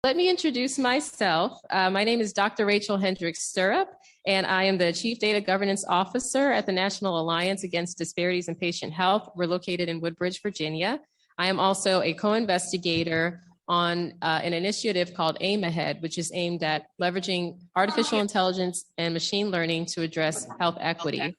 Let me introduce myself. My name is Dr. Rachel Hendricks Stirrup, and I am the Chief Data Governance Officer at the National Alliance Against Disparities in Patient Health. We're located in Woodbridge, Virginia. I am also a co-investigator on an initiative called Aim Ahead, which is aimed at leveraging artificial intelligence and machine learning to address health equity.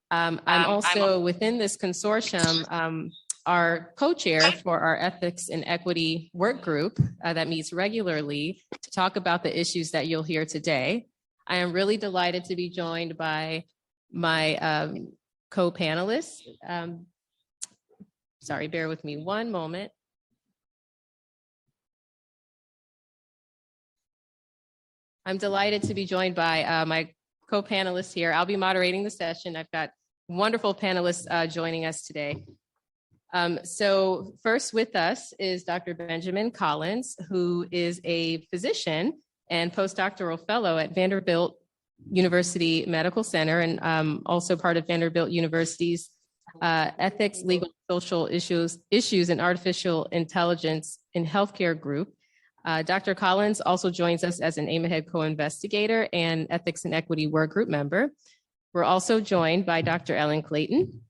I'm also within this consortium, our co-chair for our ethics and equity work group that meets regularly to talk about the issues that you'll hear today. I am really delighted to be joined by my co-panelists. Sorry, bear with me one moment. I'm delighted to be joined by my co-panelists here. I'll be moderating the session. I've got wonderful panelists joining us today. So first with us is Dr. Benjamin Collins, who is a physician and postdoctoral fellow at Vanderbilt University Medical Center, and also part of Vanderbilt University's Ethics, Legal, Social Issues and Artificial Intelligence in Healthcare group. Dr. Collins also joins us as an Aim Ahead co-investigator and Ethics and Equity Work Group member. We're also joined by Dr. Ellen Clayton,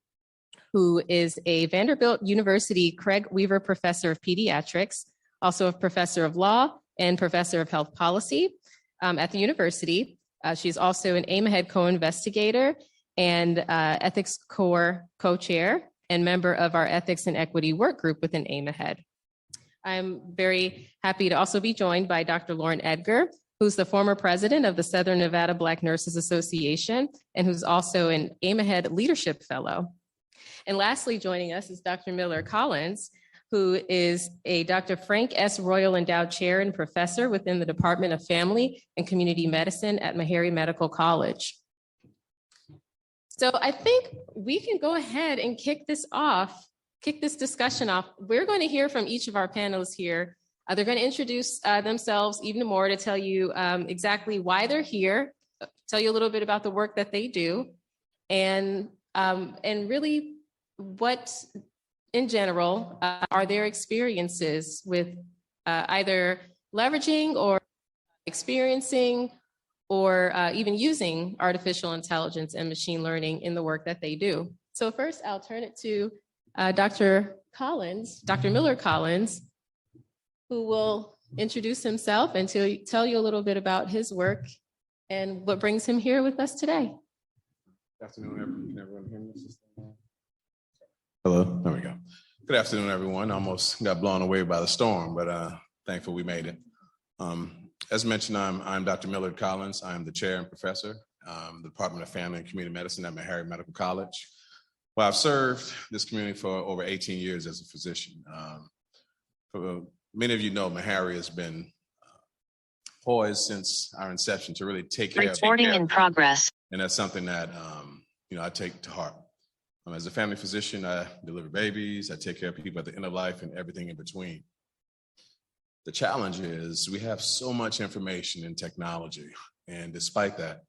who is a Vanderbilt University Craig Weaver Professor of Pediatrics, also a Professor of Law and Professor of Health Policy at the university. She's also an Aim Ahead co-investigator and Ethics Core co-chair and member of our Ethics and Equity Work Group within Aim Ahead. I'm very happy to also be joined by Dr. Lauren Edgar, who's the former president of the Southern Nevada Black Nurses Association and who's also an Aim Ahead Leadership Fellow. And lastly, joining us is Dr. Miller Collins, who is a Dr. Frank S. Royal Endowed Chair and Professor within the Department of Family and Community Medicine at Meharry Medical College. So I think we can go ahead and kick this discussion off. We're going to hear from each of our panelists here. They're going to introduce themselves even more to tell you exactly why they're here, tell you a little bit about the work that they do, and really what, in general, are their experiences with either leveraging or experiencing or even using artificial intelligence and machine learning in the work that they do. So first, I'll turn it to Dr. Miller Collins, who will introduce himself and tell you a little bit about his work and what brings him here with us today. Good afternoon, everyone. Hear me? Hello, there we go. Good afternoon, everyone. Almost got blown away by the storm, but thankful we made it. As mentioned, I'm Dr. Millard Collins. I'm the chair and professor, the Department of Family and Community Medicine at Meharry Medical College. Well, I've served this community for over 18 years as a physician. Many of you know Meharry has been poised since our inception to really take care of people. Recording in progress. And that's something that I take to heart. As a family physician, I deliver babies, I take care of people at the end of life and everything in between. The challenge is we have so much information and technology, and despite that,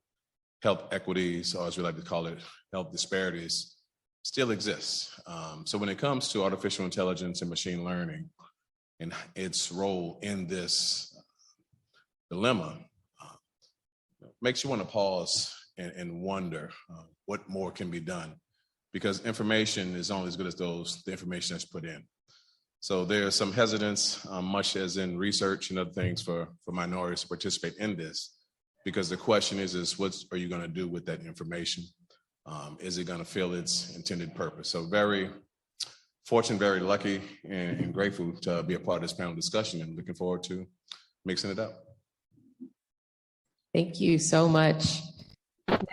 health equities, or as we like to call it, health disparities, still exists. So when it comes to artificial intelligence and machine learning and its role in this dilemma, makes you want to pause and wonder what more can be done, because information is only as good as the information that's put in. So there's some hesitance, much as in research and other things for minorities to participate in this, because the question is what are you going to do with that information? Is it going to fill its intended purpose? So very fortunate, very lucky, and grateful to be a part of this panel discussion, and looking forward to mixing it up. Thank you so much.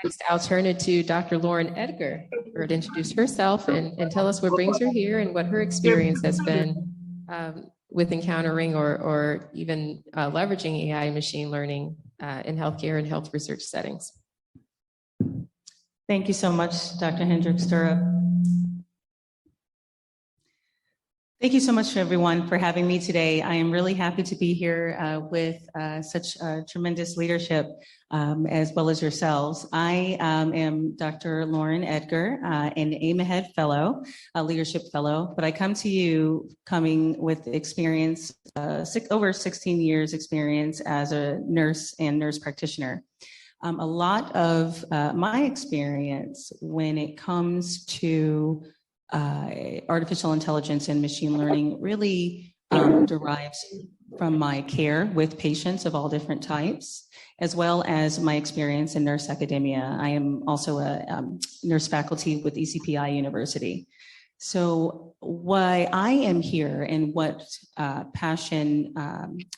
Next, I'll turn it to Dr. Lauren Edgar for her to introduce herself and tell us what brings her here and what her experience has been with encountering or even leveraging AI and machine learning in healthcare and health research settings. Thank you so much, Dr. Hendricks Stirrup. Thank you so much, everyone, for having me today. I am really happy to be here with such tremendous leadership, as well as yourselves. I am Dr. Lauren Edgar, an AIM Ahead Fellow, a Leadership Fellow, but I come to you coming with experience, over 16 years experience as a nurse and nurse practitioner. A lot of my experience when it comes to artificial intelligence and machine learning really derives from my care with patients of all different types, as well as my experience in nurse academia. I am also a nurse faculty with ECPI University. So why I am here and what passion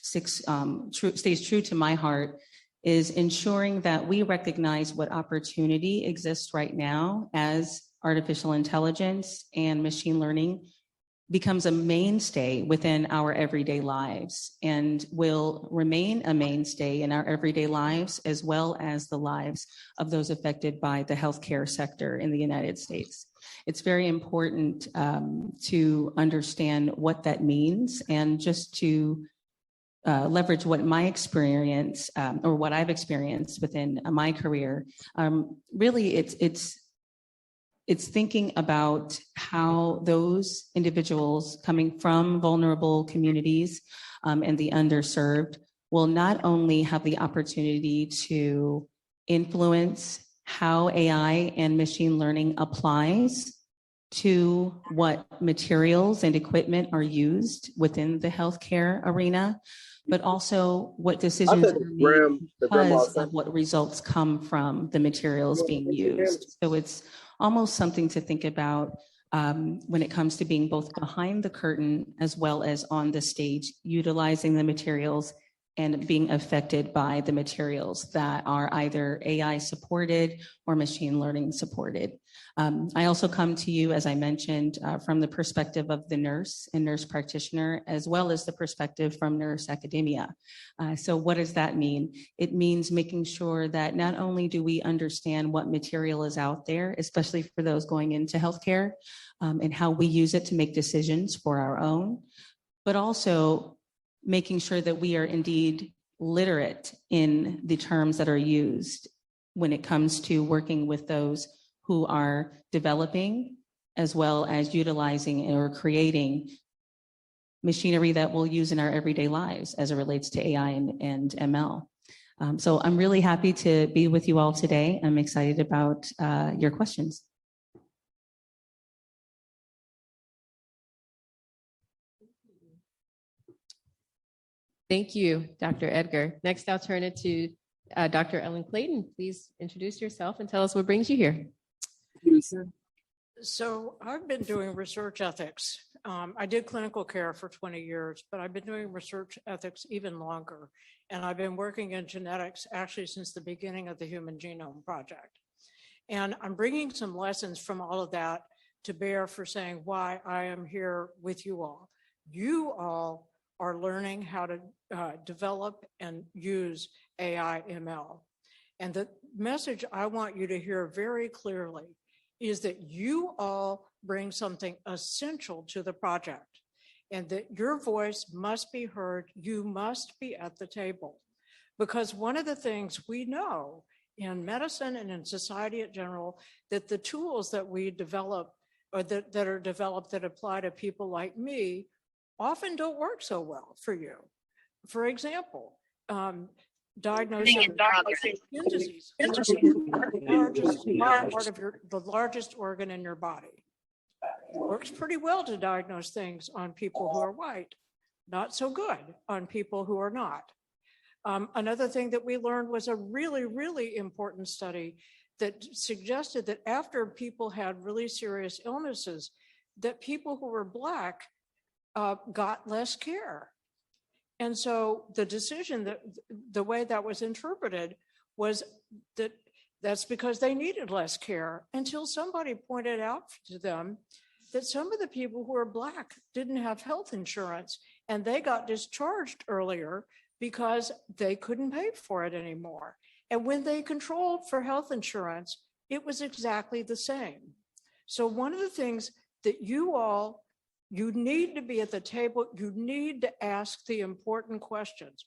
stays true to my heart is ensuring that we recognize what opportunity exists right now as artificial intelligence and machine learning becomes a mainstay within our everyday lives and will remain a mainstay in our everyday lives, as well as the lives of those affected by the healthcare sector in the United States. It's very important to understand what that means, and just to leverage what my experience or what I've experienced within my career. Really, it's thinking about how those individuals coming from vulnerable communities and the underserved will not only have the opportunity to influence how AI and machine learning applies to what materials and equipment are used within the healthcare arena, but also what decisions are made because of what results come from the materials being used. So it's almost something to think about when it comes to being both behind the curtain as well as on the stage, utilizing the materials and being affected by the materials that are either AI supported or machine learning supported. I also come to you, as I mentioned, from the perspective of the nurse and nurse practitioner, as well as the perspective from nurse academia. So what does that mean? It means making sure that not only do we understand what material is out there, especially for those going into healthcare, and how we use it to make decisions for our own, but also making sure that we are indeed literate in the terms that are used when it comes to working with those who are developing as well as utilizing or creating machinery that we'll use in our everyday lives as it relates to AI and ML. So I'm really happy to be with you all today. I'm excited about your questions. Thank you, Dr. Edgar. Next, I'll turn it to Dr. Ellen Clayton. Please introduce yourself and tell us what brings you here. So I've been doing research ethics. I did clinical care for 20 years, but I've been doing research ethics even longer. And I've been working in genetics actually since the beginning of the Human Genome Project. And I'm bringing some lessons from all of that to bear for saying why I am here with you all. You all are learning how to develop and use AI ML. And the message I want you to hear very clearly is that you all bring something essential to the project, and that your voice must be heard. You must be at the table. Because one of the things we know in medicine and in society in general, that the tools that we develop or that are developed that apply to people like me often don't work so well for you. For example, diagnosing skin disease, the largest organ in your body. It works pretty well to diagnose things on people who are white, not so good on people who are not. Another thing that we learned was a really, really important study that suggested that after people had really serious illnesses, that people who were Black got less care. And so the decision, that the way that was interpreted was that that's because they needed less care, until somebody pointed out to them that some of the people who are Black didn't have health insurance, and they got discharged earlier because they couldn't pay for it anymore. And when they controlled for health insurance, it was exactly the same. So one of the things that you all You need to be at the table. You need to ask the important questions.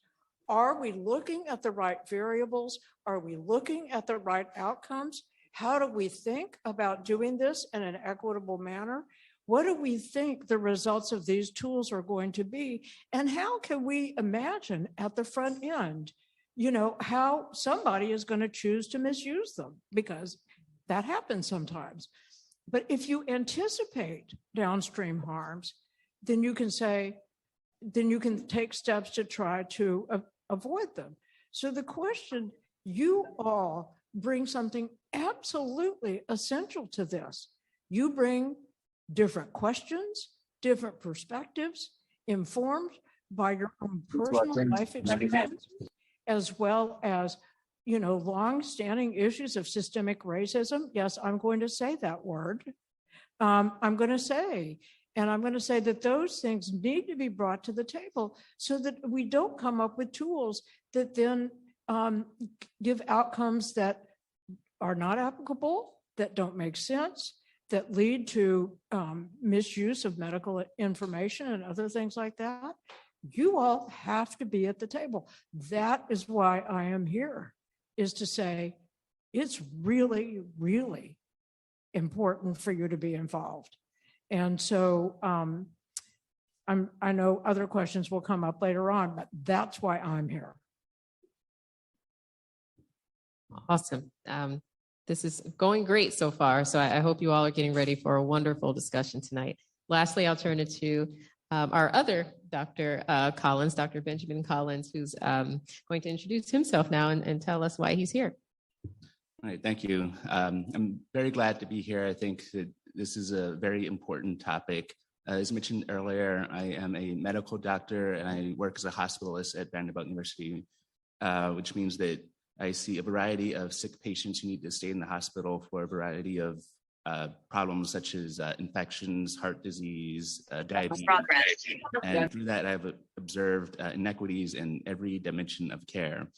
Are we looking at the right variables? Are we looking at the right outcomes? How do we think about doing this in an equitable manner? What do we think the results of these tools are going to be? And how can we imagine at the front end, how somebody is going to choose to misuse them? Because that happens sometimes. But if you anticipate downstream harms, then you can take steps to try to avoid them. So the question, you all bring something absolutely essential to this. You bring different questions, different perspectives, informed by your own personal life experience, as well as long-standing issues of systemic racism. Yes, I'm going to say that word. I'm going to say that those things need to be brought to the table so that we don't come up with tools that then give outcomes that are not applicable, that don't make sense, that lead to misuse of medical information and other things like that. You all have to be at the table. That is why I am here, is to say it's really, really important for you to be involved. And so I know other questions will come up later on, but that's why I'm here. Awesome. This is going great so far. So I hope you all are getting ready for a wonderful discussion tonight. Lastly, I'll turn it to our other Dr. Collins, Dr. Benjamin Collins, who's going to introduce himself now and tell us why he's here. All right, thank you. I'm very glad to be here. I think that this is a very important topic. As mentioned earlier, I am a medical doctor and I work as a hospitalist at Vanderbilt University, which means that I see a variety of sick patients who need to stay in the hospital for a variety of problems such as infections, heart disease, diabetes. And through that, I've observed inequities in every dimension of care.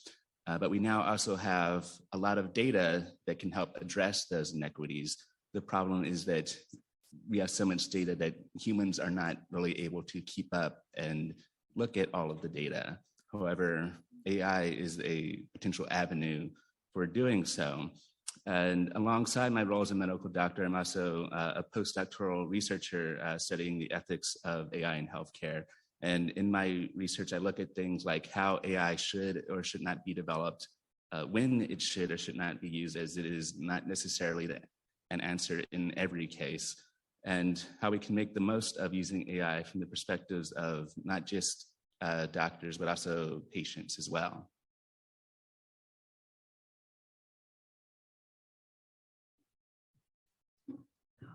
But we now also have a lot of data that can help address those inequities. The problem is that we have so much data that humans are not really able to keep up and look at all of the data. However, AI is a potential avenue for doing so. And alongside my role as a medical doctor, I'm also a postdoctoral researcher studying the ethics of AI in healthcare. And in my research, I look at things like how AI should or should not be developed, when it should or should not be used, as it is not necessarily an answer in every case, and how we can make the most of using AI from the perspectives of not just doctors, but also patients as well.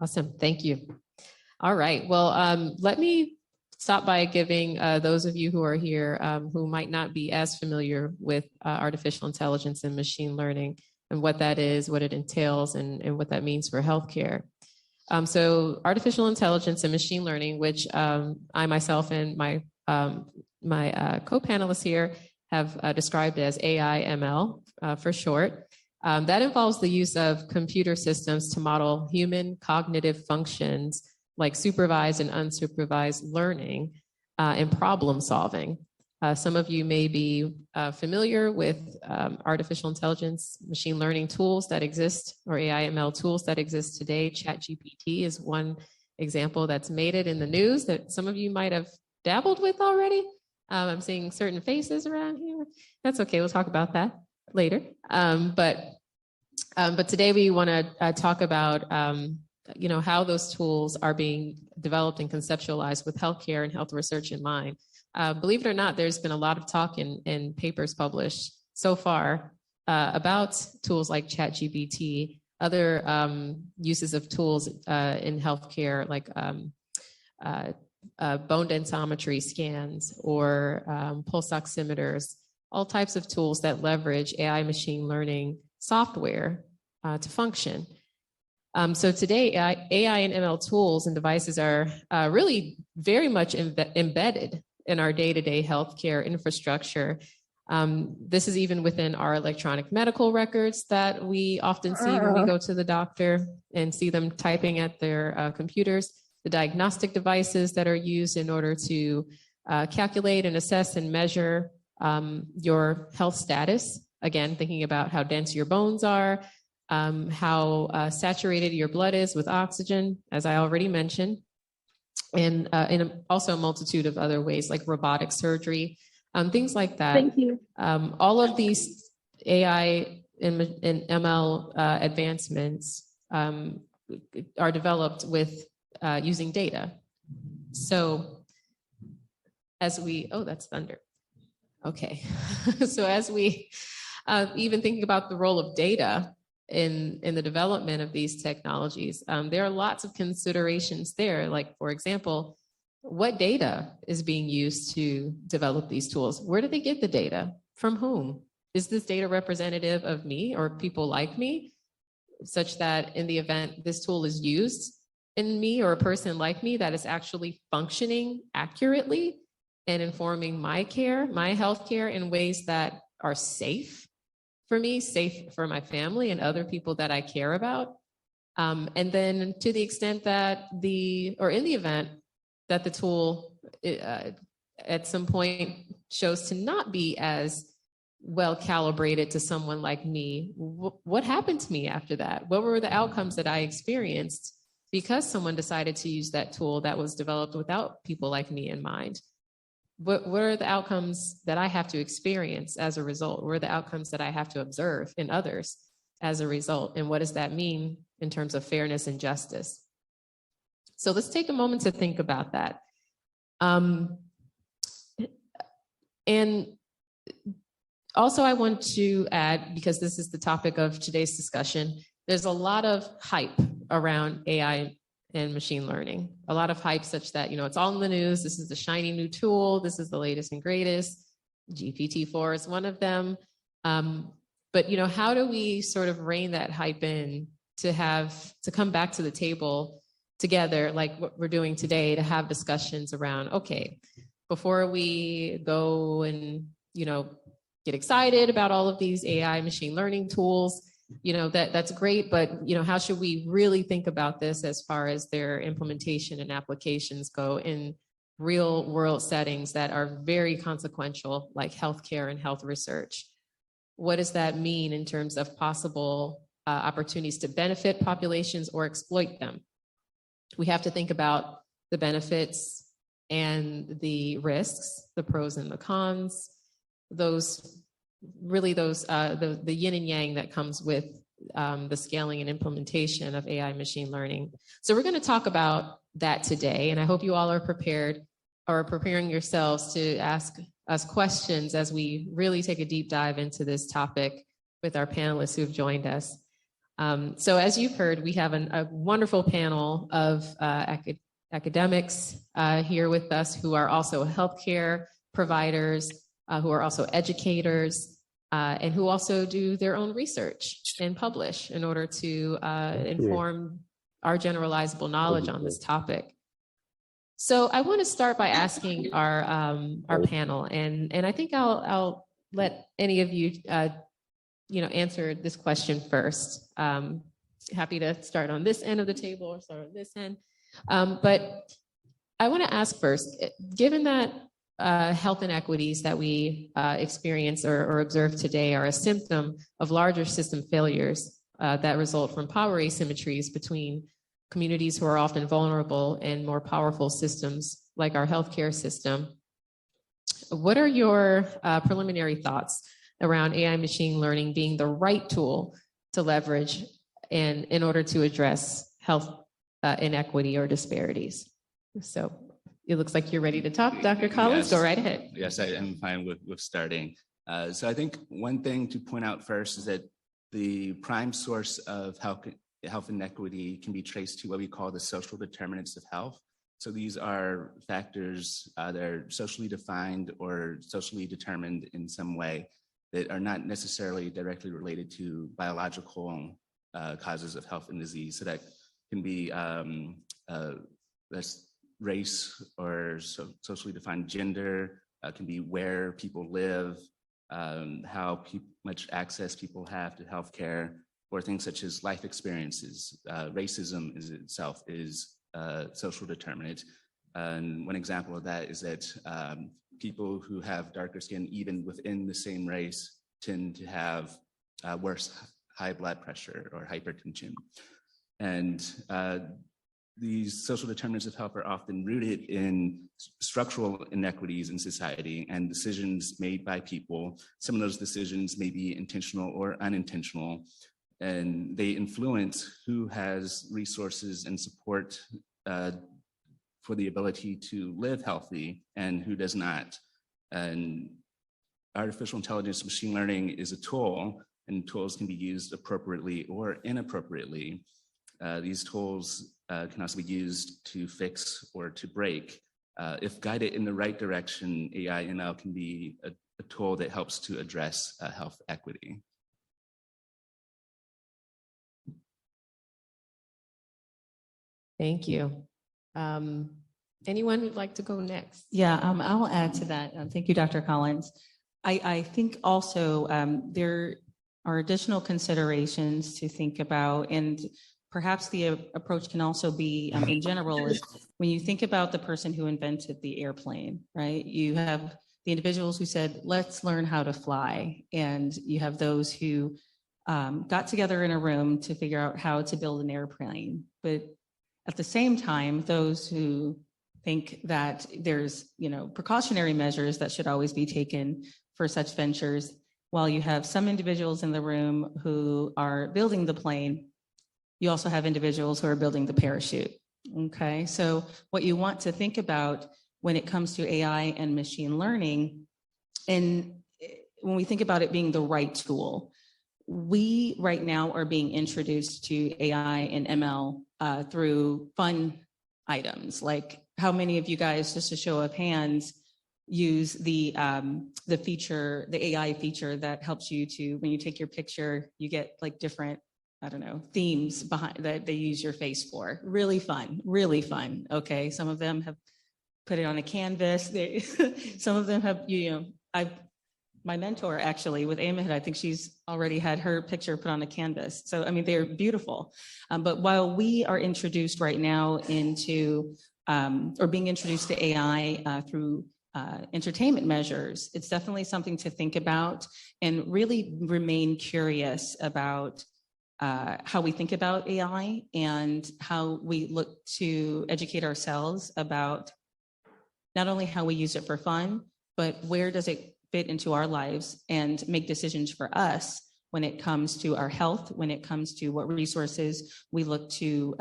Awesome, thank you. All right, well, let me start by giving those of you who are here who might not be as familiar with artificial intelligence and machine learning and what that is, what it entails, and what that means for healthcare. So artificial intelligence and machine learning, which I myself and my co-panelists here have described as AI/ML for short. That involves the use of computer systems to model human cognitive functions like supervised and unsupervised learning and problem solving. Some of you may be familiar with artificial intelligence, machine learning tools that exist, or AI/ML tools that exist today. ChatGPT is one example that's made it in the news that some of you might have dabbled with already. I'm seeing certain faces around here. That's okay, we'll talk about that later. But today we want to talk about how those tools are being developed and conceptualized with healthcare and health research in mind. Believe it or not, there's been a lot of talk in papers published so far about tools like ChatGPT, other uses of tools in healthcare like bone densitometry scans or pulse oximeters, all types of tools that leverage AI machine learning software to function. So today, AI and ML tools and devices are really very much embedded in our day-to-day healthcare infrastructure. This is even within our electronic medical records that we often see when we go to the doctor and see them typing at their computers. the diagnostic devices that are used in order to calculate and assess and measure your health status. Again, thinking about how dense your bones are, how saturated your blood is with oxygen, as I already mentioned, and also a multitude of other ways like robotic surgery, things like that. Thank you. All of these AI and ML advancements are developed with using data. So as we, oh, that's thunder. Okay. So as we even thinking about the role of data in the development of these technologies, there are lots of considerations there. Like, for example, what data is being used to develop these tools? Where do they get the data? From whom? Is this data representative of me or people like me, such that in the event this tool is used in me or a person like me, that is actually functioning accurately and informing my care, my healthcare in ways that are safe for me, safe for my family and other people that I care about. And then to the extent that in the event that the tool at some point shows to not be as well calibrated to someone like me, what happened to me after that? What were the outcomes that I experienced because someone decided to use that tool that was developed without people like me in mind? What are the outcomes that I have to experience as a result? What are the outcomes that I have to observe in others as a result? And what does that mean in terms of fairness and justice? So let's take a moment to think about that. And also I want to add, because this is the topic of today's discussion, there's a lot of hype around AI and machine learning, a lot of hype such that, it's all in the news. This is the shiny new tool. This is the latest and greatest. GPT-4 is one of them. But, how do we sort of rein that hype in to come back to the table together, like what we're doing today, to have discussions around, okay, before we go and, get excited about all of these AI machine learning tools, that's great, but, how should we really think about this as far as their implementation and applications go in real world settings that are very consequential, like healthcare and health research? What does that mean in terms of possible opportunities to benefit populations or exploit them? We have to think about the benefits and the risks, the pros and the cons, the yin and yang that comes with the scaling and implementation of AI machine learning. So we're going to talk about that today, and I hope you all are prepared or preparing yourselves to ask us questions as we really take a deep dive into this topic with our panelists who've joined us. So as you've heard, we have a wonderful panel of academics here with us who are also healthcare providers, who are also educators, and who also do their own research and publish in order to inform our generalizable knowledge on this topic. So I want to start by asking our panel, and I think I'll let any of you answer this question first. Happy to start on this end of the table or start on this end. But I want to ask first, given that health inequities that we experience or observe today are a symptom of larger system failures that result from power asymmetries between communities who are often vulnerable and more powerful systems like our healthcare system, what are your preliminary thoughts around AI machine learning being the right tool to leverage in order to address health inequity or disparities? So it looks like you're ready to talk, Dr. Collins. Yes. Go right ahead. Yes, I am fine with starting. So I think one thing to point out first is that the prime source of health inequity can be traced to what we call the social determinants of health. So these are factors that are socially defined or socially determined in some way that are not necessarily directly related to biological causes of health and disease. So that can be that's race or socially defined gender, can be where people live, how much access people have to healthcare, or things such as life experiences. Racism itself is social determinant. And one example of that is that people who have darker skin, even within the same race, tend to have worse high blood pressure or hypertension. And these social determinants of health are often rooted in structural inequities in society and decisions made by people. Some of those decisions may be intentional or unintentional, and they influence who has resources and support for the ability to live healthy and who does not. And artificial intelligence, machine learning is a tool, and tools can be used appropriately or inappropriately. These tools can also be used to fix or to break. If guided in the right direction, AI ML can be a tool that helps to address health equity. Thank you. Anyone who'd like to go next? Yeah, I'll add to that. Thank you, Dr. Collins. I think also there are additional considerations to think about, and perhaps the approach can also be in general is when you think about the person who invented the airplane, right? You have the individuals who said, let's learn how to fly. And you have those who got together in a room to figure out how to build an airplane. But at the same time, those who think that there's, precautionary measures that should always be taken for such ventures, while you have some individuals in the room who are building the plane, you also have individuals who are building the parachute. Okay, so what you want to think about when it comes to AI and machine learning, and when we think about it being the right tool, we right now are being introduced to AI and ML through fun items. Like, how many of you guys, just a show of hands, use the feature, the AI feature that helps you to, when you take your picture, you get like different, themes behind that they use your face for. Really fun, really fun. Okay, some of them have put it on a canvas. Some of them have, my mentor actually with Ahmed, I think she's already had her picture put on a canvas. So, they're beautiful. But while we are introduced right now into, or being introduced to AI through entertainment measures, it's definitely something to think about and really remain curious about how we think about AI and how we look to educate ourselves about not only how we use it for fun, but where does it fit into our lives and make decisions for us when it comes to our health, when it comes to what resources we look to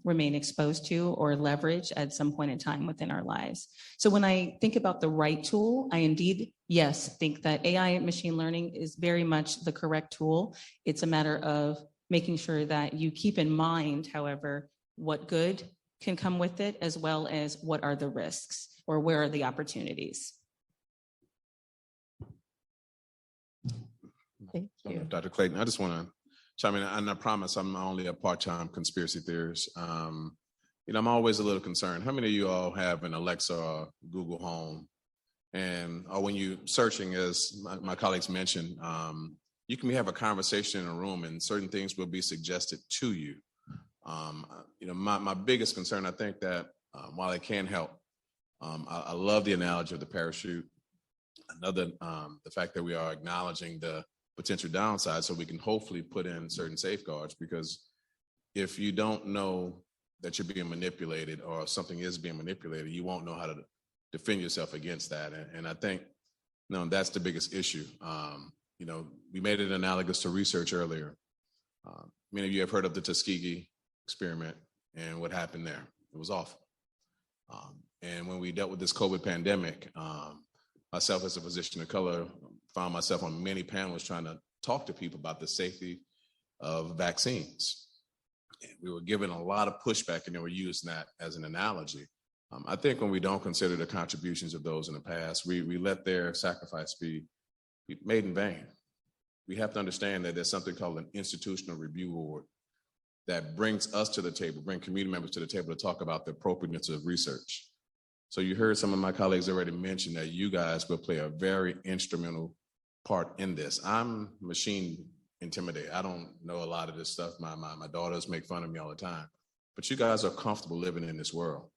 remain exposed to or leverage at some point in time within our lives. So when I think about the right tool, I indeed, yes, think that AI and machine learning is very much the correct tool. It's a matter of making sure that you keep in mind, however, what good can come with it, as well as what are the risks or where are the opportunities. Thank you. Dr. Clayton, I just want to chime in, and I promise I'm only a part-time conspiracy theorist. I'm always a little concerned. How many of you all have an Alexa or Google Home? Or when you're searching, as my colleagues mentioned, you can have a conversation in a room and certain things will be suggested to you. My biggest concern, I think that while it can help, I love the analogy of the parachute. Another, the fact that we are acknowledging the potential downside so we can hopefully put in certain safeguards, because if you don't know that you're being manipulated or something is being manipulated, you won't know how to defend yourself against that. And I think, that's the biggest issue. We made it analogous to research earlier. Many of you have heard of the Tuskegee experiment and what happened there. It was awful. And when we dealt with this COVID pandemic, myself as a physician of color found myself on many panels trying to talk to people about the safety of vaccines. And we were given a lot of pushback, and they were using that as an analogy. I think when we don't consider the contributions of those in the past, we let their sacrifice be made in vain. We have to understand that there's something called an institutional review board that brings us to the table, bring community members to the table to talk about the appropriateness of research. So you heard some of my colleagues already mention that you guys will play a very instrumental part in this. I'm machine intimidated. I don't know a lot of this stuff. My daughters make fun of me all the time. but you guys are comfortable living in this world.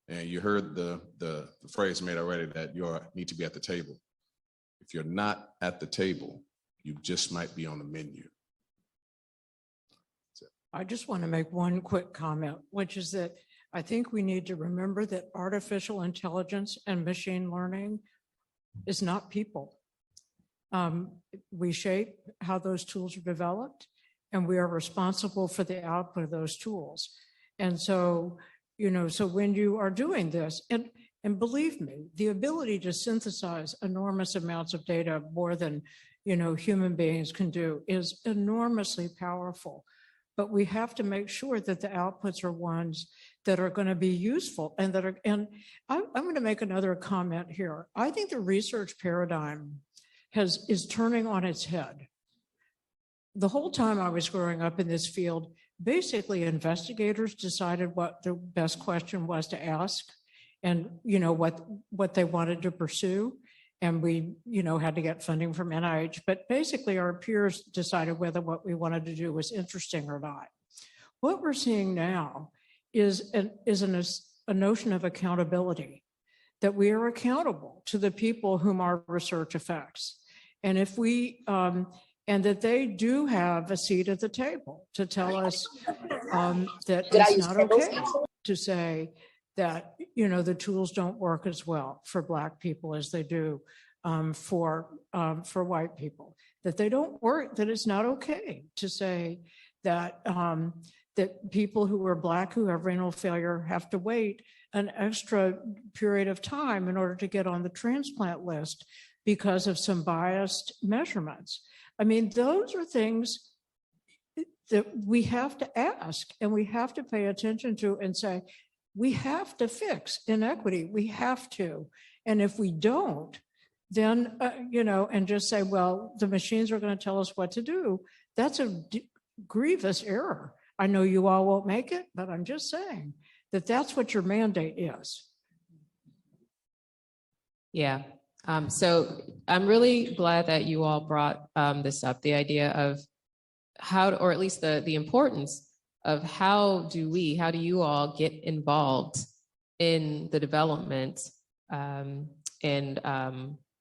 And you heard the phrase made already that you need to be at the table. If you're not at the table, you just might be on the menu. I just want to make one quick comment, which is that I think we need to remember that artificial intelligence and machine learning is not people. We shape how those tools are developed, and we are responsible for the output of those tools. And so, so when you are doing this, and believe me, the ability to synthesize enormous amounts of data, more than, human beings can do, is enormously powerful. But we have to make sure that the outputs are ones that are going to be useful and I'm going to make another comment here. I think the research paradigm is turning on its head. The whole time I was growing up in this field, basically investigators decided what the best question was to ask and, what they wanted to pursue. And we, had to get funding from NIH, but basically our peers decided whether what we wanted to do was interesting or not. What we're seeing now is a notion of accountability, that we are accountable to the people whom our research affects. And if we, and that they do have a seat at the table to tell us that it's not okay to say that, the tools don't work as well for Black people as they do for white people, that they don't work, that it's not okay to say that that people who are Black who have renal failure have to wait an extra period of time in order to get on the transplant list because of some biased measurements. I mean, those are things that we have to ask and we have to pay attention to and say, we have to fix inequity. We have to. And if we don't, then, and just say, well, the machines are going to tell us what to do, that's a grievous error. I know you all won't make it, but I'm just saying that that's what your mandate is. Yeah. So I'm really glad that you all brought this up, the idea of how, or at least the importance of how do you all get involved in the development and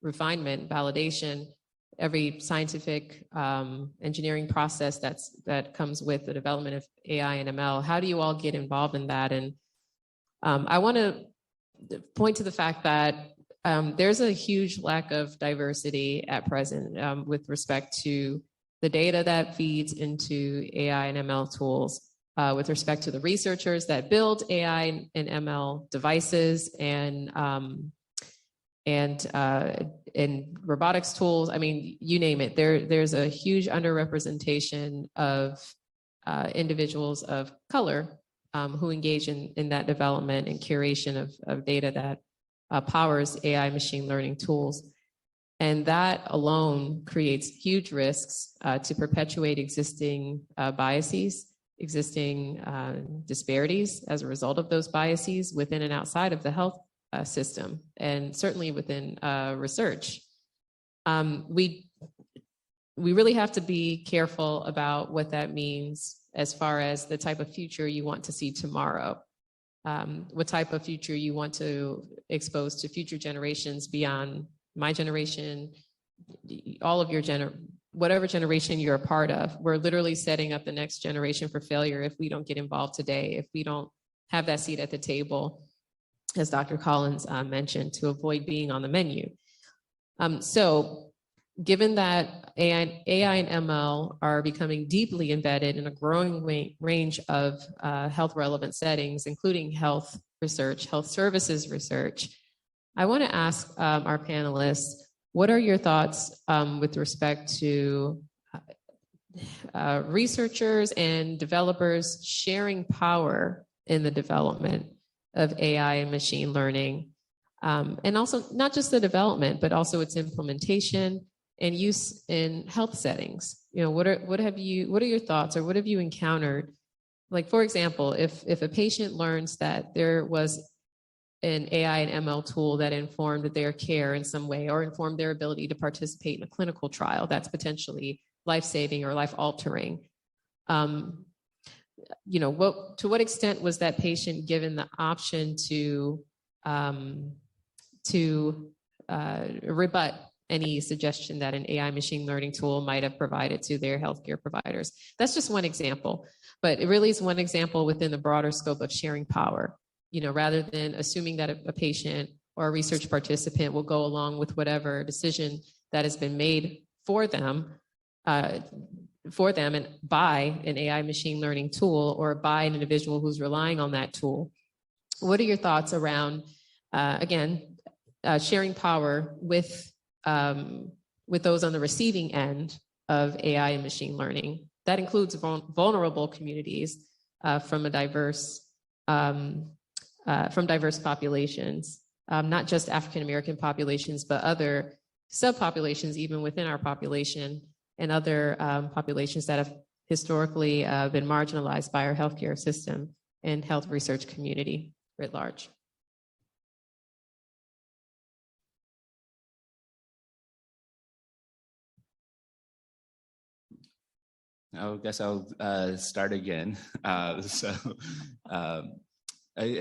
refinement, validation, every scientific engineering process that comes with the development of AI and ML. How do you all get involved in that? And I want to point to the fact that there's a huge lack of diversity at present with respect to the data that feeds into AI and ML tools, with respect to the researchers that build AI and ML devices and robotics tools. I mean, you name it. There's a huge underrepresentation of individuals of color who engage in that development and curation of data that powers AI machine learning tools. And that alone creates huge risks to perpetuate existing biases, existing disparities as a result of those biases within and outside of the health system, and certainly within research. We really have to be careful about what that means as far as the type of future you want to see tomorrow, what type of future you want to expose to future generations beyond my generation, all of your whatever generation you're a part of. We're literally setting up the next generation for failure if we don't get involved today, if we don't have that seat at the table, as Dr. Collins mentioned, to avoid being on the menu. So given that AI and ML are becoming deeply embedded in a growing range of health relevant settings, including health research, health services research, I want to ask our panelists, what are your thoughts with respect to researchers and developers sharing power in the development of AI and machine learning, and also not just the development, but also its implementation and use in health settings? What are your thoughts, or what have you encountered? Like, for example, if a patient learns that there was an AI and ML tool that informed their care in some way, or informed their ability to participate in a clinical trial that's potentially life-saving or life-altering, to what extent was that patient given the option to rebut any suggestion that an AI machine learning tool might have provided to their healthcare providers? That's just one example, but it really is one example within the broader scope of sharing power. Rather than assuming that a patient or a research participant will go along with whatever decision that has been made for them and by an AI machine learning tool or by an individual who's relying on that tool. What are your thoughts around, sharing power with those on the receiving end of AI and machine learning? That includes vulnerable communities from diverse populations, not just African American populations, but other subpopulations even within our population, and other populations that have historically been marginalized by our healthcare system and health research community writ large. I guess I'll start again. I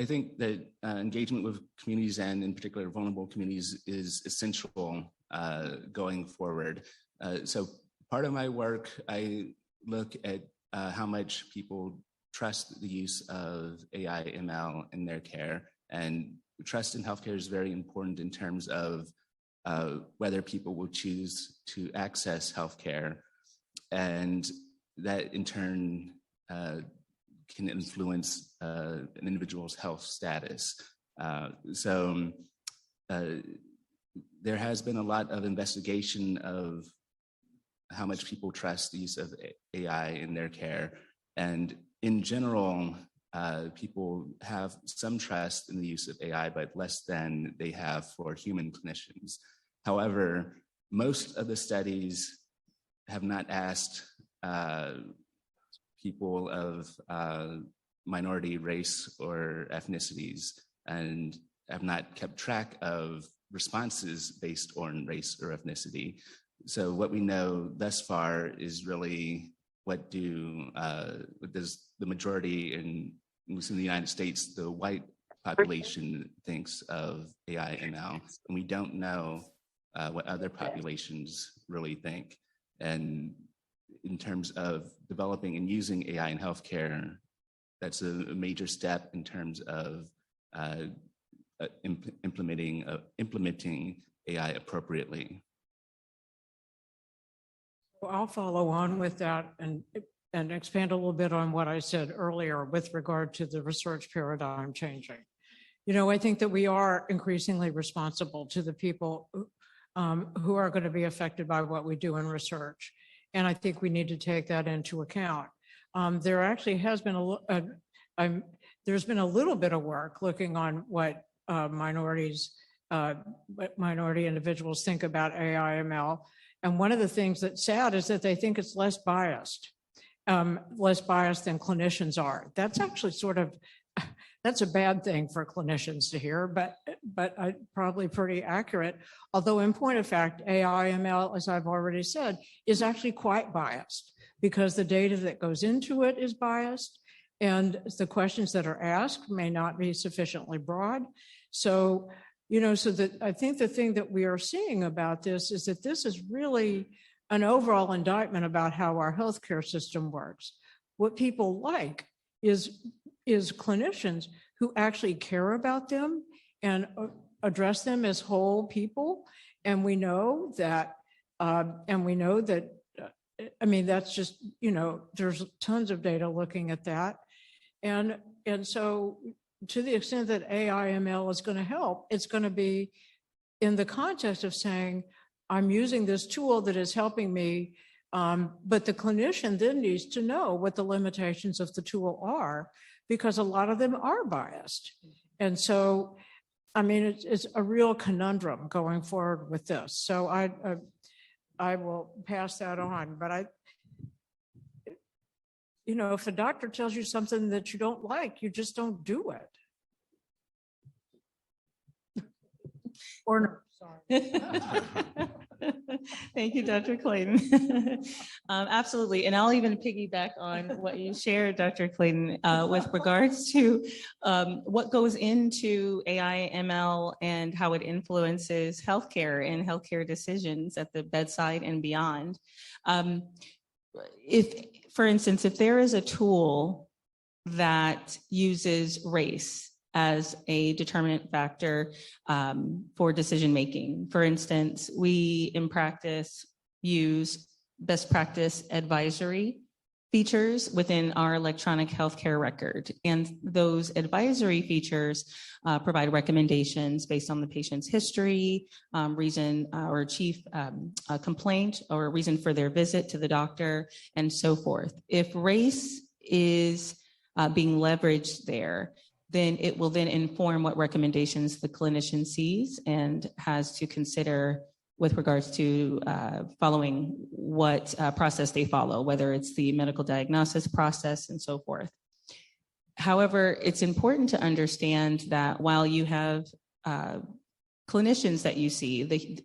think that engagement with communities, and in particular vulnerable communities, is essential going forward. So part of my work, I look at how much people trust the use of AI ML in their care, and trust in healthcare is very important in terms of whether people will choose to access healthcare, and that in turn can influence an individual's health status. So there has been a lot of investigation of how much people trust the use of AI in their care. And in general, people have some trust in the use of AI, but less than they have for human clinicians. However, most of the studies have not asked people of minority race or ethnicities, and have not kept track of responses based on race or ethnicity. So what we know thus far is really what does the majority in the United States, the white population, thinks of AI ML, and we don't know what other populations really think. And in terms of developing and using AI in healthcare, that's a major step in terms of implementing AI appropriately. Well, I'll follow on with that and expand a little bit on what I said earlier with regard to the research paradigm changing. I think that we are increasingly responsible to the people who are going to be affected by what we do in research. And I think we need to take that into account. There actually has been there's been a little bit of work looking on what minority individuals think about AI ML. And one of the things that's sad is that they think it's less biased than clinicians are. That's actually that's a bad thing for clinicians to hear, but probably pretty accurate. Although in point of fact, AI ML, as I've already said, is actually quite biased because the data that goes into it is biased, and the questions that are asked may not be sufficiently broad. So, I think the thing that we are seeing about this is that this is really an overall indictment about how our healthcare system works. What people like is clinicians who actually care about them and address them as whole people. And we know that, that's just, there's tons of data looking at that. And so to the extent that AI ML is going to help, it's going to be in the context of saying, I'm using this tool that is helping me, but the clinician then needs to know what the limitations of the tool are, because a lot of them are biased. And so, it's a real conundrum going forward with this. So I will pass that on, but if the doctor tells you something that you don't like, you just don't do it. Or no, sorry. Thank you, Dr. Clayton. Absolutely. And I'll even piggyback on what you shared, Dr. Clayton, with regards to what goes into AI, ML, and how it influences healthcare and healthcare decisions at the bedside and beyond. For instance, if there is a tool that uses race as a determinant factor for decision making. For instance, we in practice use best practice advisory features within our electronic healthcare record. And those advisory features provide recommendations based on the patient's history, reason or chief complaint or reason for their visit to the doctor, and so forth. If race is being leveraged there, then it will then inform what recommendations the clinician sees and has to consider with regards to following what process they follow, whether it's the medical diagnosis process and so forth. However, it's important to understand that while you have clinicians that you see,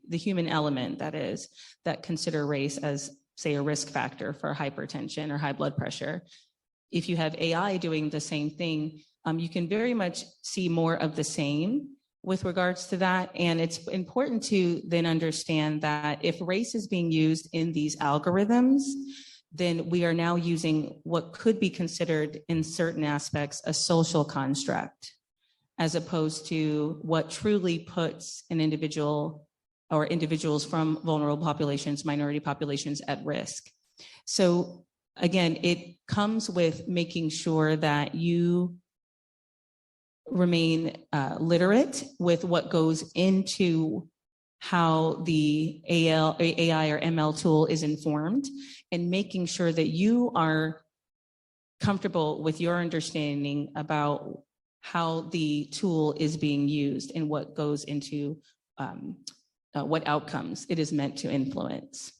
the human element that is, that consider race as, say, a risk factor for hypertension or high blood pressure, if you have AI doing the same thing, you can very much see more of the same with regards to that. And it's important to then understand that if race is being used in these algorithms, then we are now using what could be considered in certain aspects a social construct, as opposed to what truly puts an individual or individuals from vulnerable populations, minority populations at risk. So again, it comes with making sure that you remain literate with what goes into how the AI or ML tool is informed, and making sure that you are comfortable with your understanding about how the tool is being used and what goes into what outcomes it is meant to influence.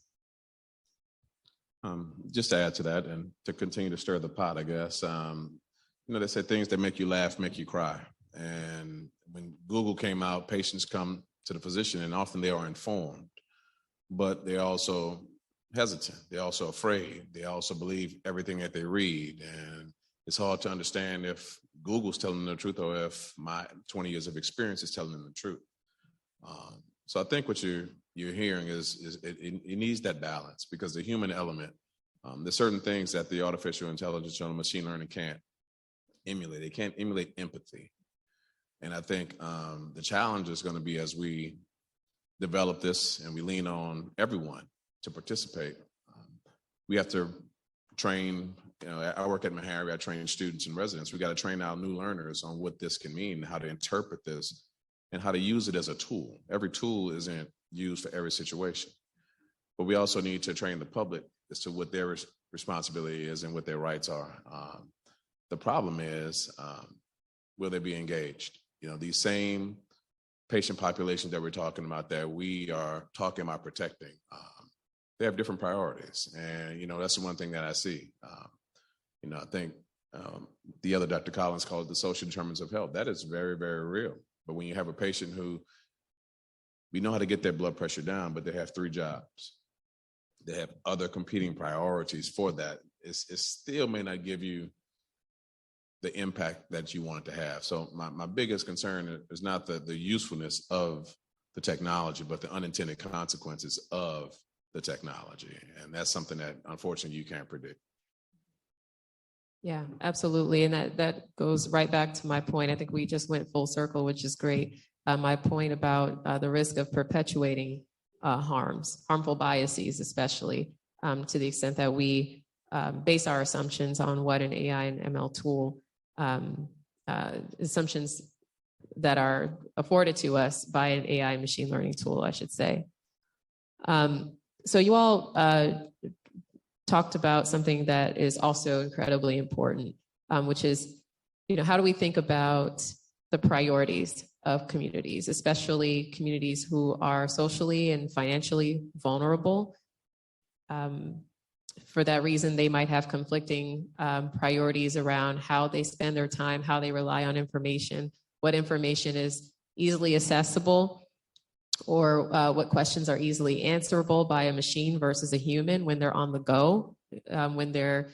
Just to add to that and to continue to stir the pot, I guess, they say things that make you laugh, make you cry. And when Google came out, patients come to the physician and often they are informed, but they're also hesitant. They're also afraid. They also believe everything that they read. And it's hard to understand if Google's telling them the truth or if my 20 years of experience is telling them the truth. So I think what you're hearing is it needs that balance, because the human element, there's certain things that the artificial intelligence or machine learning can't emulate. They can't emulate empathy. And I think the challenge is going to be, as we develop this and we lean on everyone to participate, we have to train, I work at Meharry, I train students and residents. We got to train our new learners on what this can mean, how to interpret this, and how to use it as a tool. Every tool isn't used for every situation. But we also need to train the public as to what their responsibility is and what their rights are. The problem is, will they be engaged? These same patient populations that we're talking about, that we are talking about protecting, they have different priorities. And, that's the one thing that I see. I think the other Dr. Collins called it the social determinants of health. That is very, very real. But when you have a patient who, we know how to get their blood pressure down, but they have 3 jobs, they have other competing priorities for that, it still may not give you the impact that you want it to have. So my biggest concern is not the usefulness of the technology, but the unintended consequences of the technology. And that's something that, unfortunately, you can't predict. Yeah, absolutely. And that goes right back to my point. I think we just went full circle, which is great. My point about the risk of perpetuating harmful biases, especially to the extent that we base our assumptions on what an AI and ML tool, assumptions that are afforded to us by an AI machine learning tool, I should say. So you all talked about something that is also incredibly important, which is, how do we think about the priorities of communities, especially communities who are socially and financially vulnerable? For that reason, they might have conflicting priorities around how they spend their time, how they rely on information, what information is easily accessible, or what questions are easily answerable by a machine versus a human when they're on the go, when they're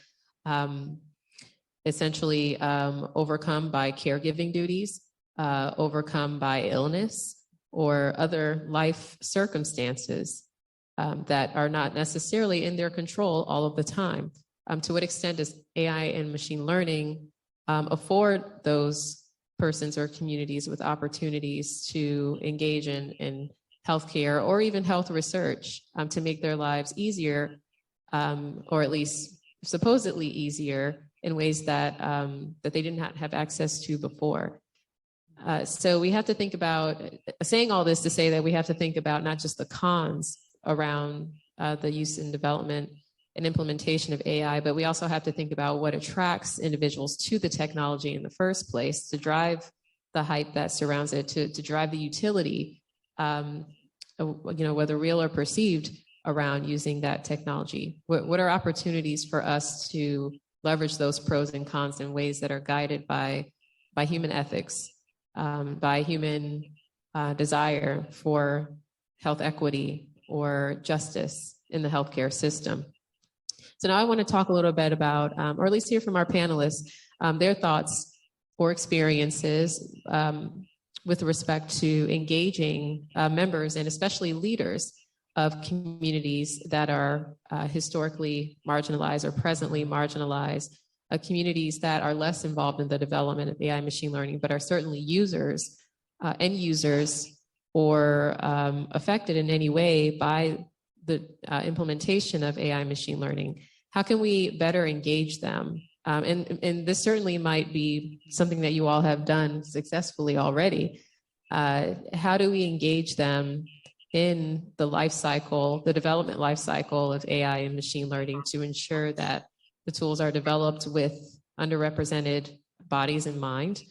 essentially overcome by caregiving duties, overcome by illness or other life circumstances that are not necessarily in their control all of the time. To what extent does AI and machine learning afford those persons or communities with opportunities to engage in healthcare or even health research to make their lives easier, or at least supposedly easier in ways that that they did not have access to before. So we have to think about, saying all this to say that we have to think about not just the cons around the use and development and implementation of AI, but we also have to think about what attracts individuals to the technology in the first place, to drive the hype that surrounds it, to drive the utility, whether real or perceived, around using that technology. What are opportunities for us to leverage those pros and cons in ways that are guided by human ethics, by human desire for health equity or justice in the healthcare system? So now I want to talk a little bit about, or at least hear from our panelists, their thoughts or experiences with respect to engaging members and especially leaders of communities that are historically marginalized or presently marginalized, communities that are less involved in the development of AI machine learning, but are certainly users, end users, or affected in any way by the implementation of AI machine learning. How can we better engage them? And this certainly might be something that you all have done successfully already. How do we engage them in the life cycle, the development life cycle of AI and machine learning, to ensure that the tools are developed with underrepresented bodies in mind,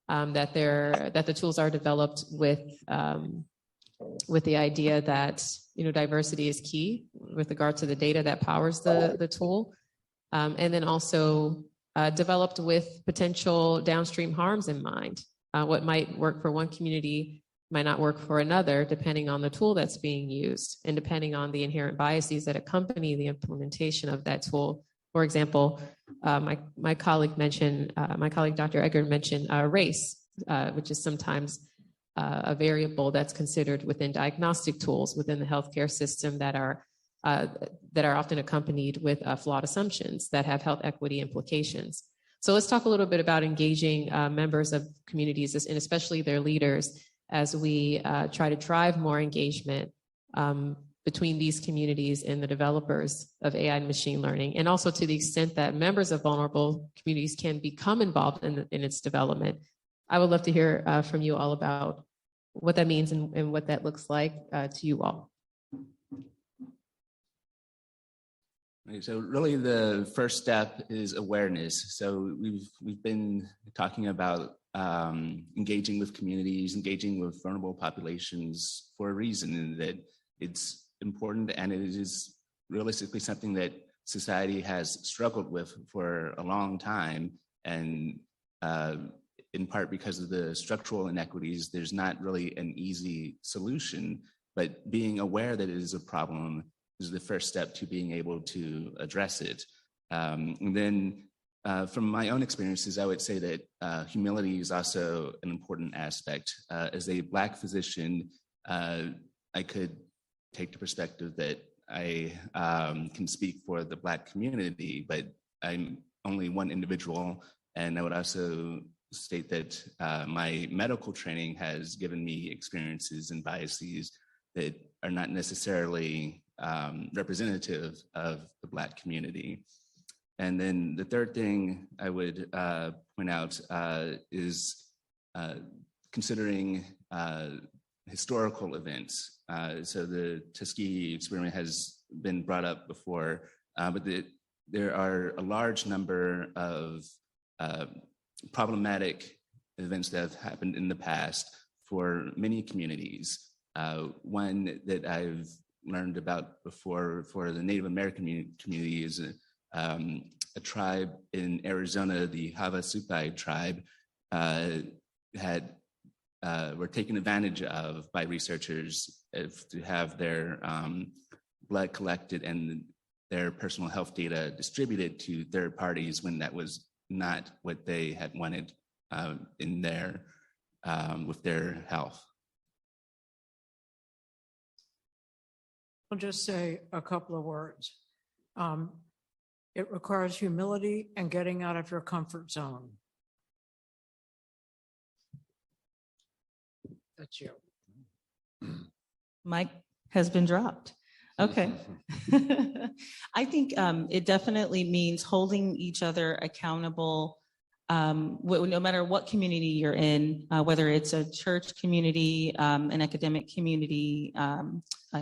that the tools are developed with the idea that diversity is key with regard to the data that powers the tool, and then also developed with potential downstream harms in mind. What might work for one community might not work for another, depending on the tool that's being used and depending on the inherent biases that accompany the implementation of that tool. For example, my colleague Dr. Eggert mentioned race, which is sometimes a variable that's considered within diagnostic tools within the healthcare system that are often accompanied with flawed assumptions that have health equity implications. So let's talk a little bit about engaging members of communities and especially their leaders as we try to drive more engagement between these communities and the developers of AI and machine learning, and also to the extent that members of vulnerable communities can become involved in its development. I would love to hear from you all about what that means and what that looks like to you all. So really the first step is awareness. So we've been talking about engaging with communities, engaging with vulnerable populations for a reason, and that it's important, and it is realistically something that society has struggled with for a long time, and in part because of the structural inequities, there's not really an easy solution, but being aware that it is a problem is the first step to being able to address it. And then from my own experiences, I would say that humility is also an important aspect. As a Black physician, I could take the perspective that I can speak for the Black community, but I'm only one individual. And I would also state that my medical training has given me experiences and biases that are not necessarily representative of the Black community. And then the third thing I would point out is considering historical events. So the Tuskegee experiment has been brought up before, but there are a large number of problematic events that have happened in the past for many communities. One that I've learned about before for the Native American community is a tribe in Arizona, the Havasupai tribe, had were taken advantage of by researchers to have their blood collected and their personal health data distributed to third parties when that was not what they had wanted in their with their health. I'll just say a couple of words. It requires humility and getting out of your comfort zone. That's you. Mic has been dropped. Okay. I think it definitely means holding each other accountable, no matter what community you're in, whether it's a church community, an academic community,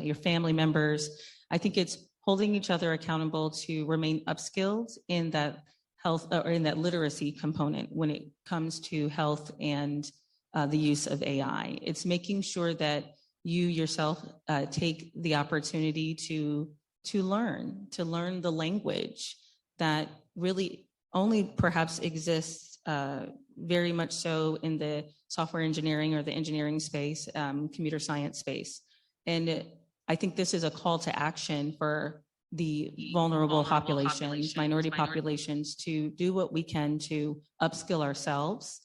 your family members. I think it's holding each other accountable to remain upskilled in that health or in that literacy component when it comes to health and the use of AI. It's making sure that you yourself take the opportunity to learn the language that really only perhaps exists very much so in the software engineering or the engineering space, computer science space. And I think this is a call to action for the vulnerable populations, minority populations, to do what we can to upskill ourselves,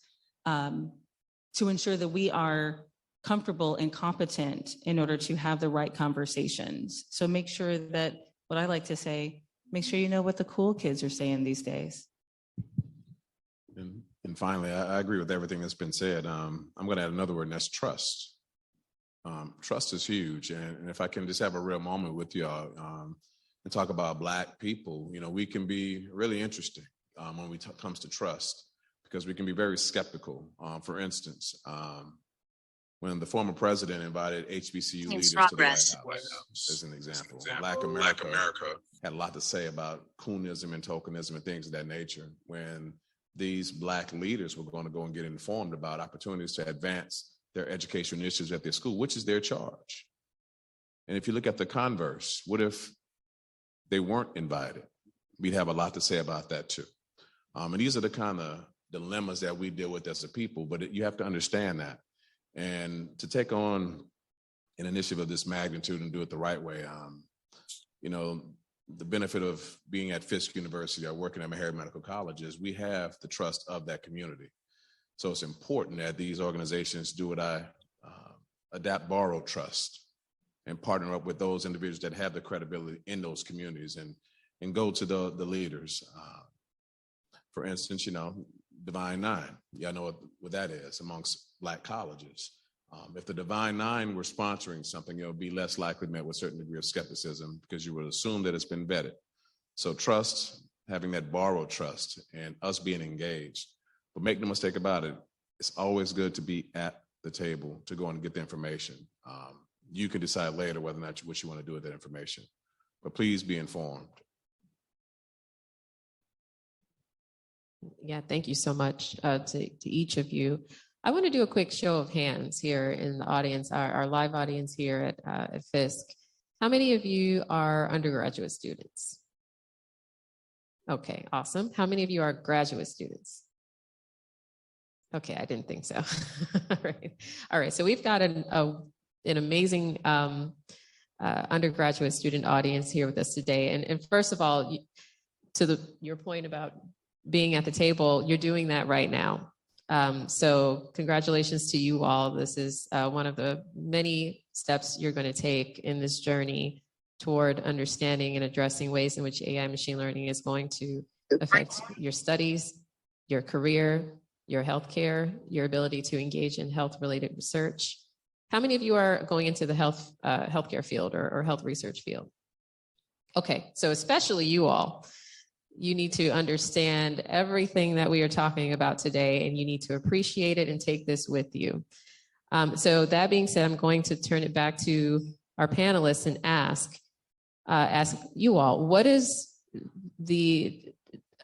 to ensure that we are comfortable and competent in order to have the right conversations. So make sure that, what I like to say, make sure you know what the cool kids are saying these days. And finally, I agree with everything that's been said. I'm going to add another word, and that's trust. Trust is huge. And if I can just have a real moment with y'all and talk about Black people, you know, we can be really interesting when we comes to trust, because we can be very skeptical. For instance, when the former president invited HBCU leaders to the White House, as an example, Black America had a lot to say about coonism and tokenism and things of that nature. When these Black leaders were going to go and get informed about opportunities to advance their education initiatives at their school, which is their charge. And if you look at the converse, what if they weren't invited? We'd have a lot to say about that too. And these are the kind of dilemmas that we deal with as a people, but you have to understand that. And to take on an initiative of this magnitude and do it the right way, you know, the benefit of being at Fisk University or working at Meharry Medical College is we have the trust of that community. So it's important that these organizations do what I adapt, borrow trust, and partner up with those individuals that have the credibility in those communities and go to the leaders. For instance, you know, Divine Nine, y'all know what that is amongst Black colleges. If the Divine Nine were sponsoring something, it would be less likely met with a certain degree of skepticism because you would assume that it's been vetted. So trust, having that borrowed trust, and us being engaged. But make no mistake about it, it's always good to be at the table to go and get the information. You can decide later whether or not what you want to do with that information, but please be informed. Yeah, thank you so much to each of you. I want to do a quick show of hands here in the audience, our live audience here at Fisk. How many of you are undergraduate students? Okay, awesome. How many of you are graduate students? Okay, I didn't think so. All right. So we've got an amazing undergraduate student audience here with us today. And first of all, to your point about being at the table, you're doing that right now. So congratulations to you all. This is one of the many steps you're going to take in this journey toward understanding and addressing ways in which AI machine learning is going to affect your studies, your career, your healthcare, your ability to engage in health-related research. How many of you are going into the healthcare field or health research field? Okay, so especially you all. You need to understand everything that we are talking about today, and you need to appreciate it and take this with you. So that being said, I'm going to turn it back to our panelists and ask you all, what is the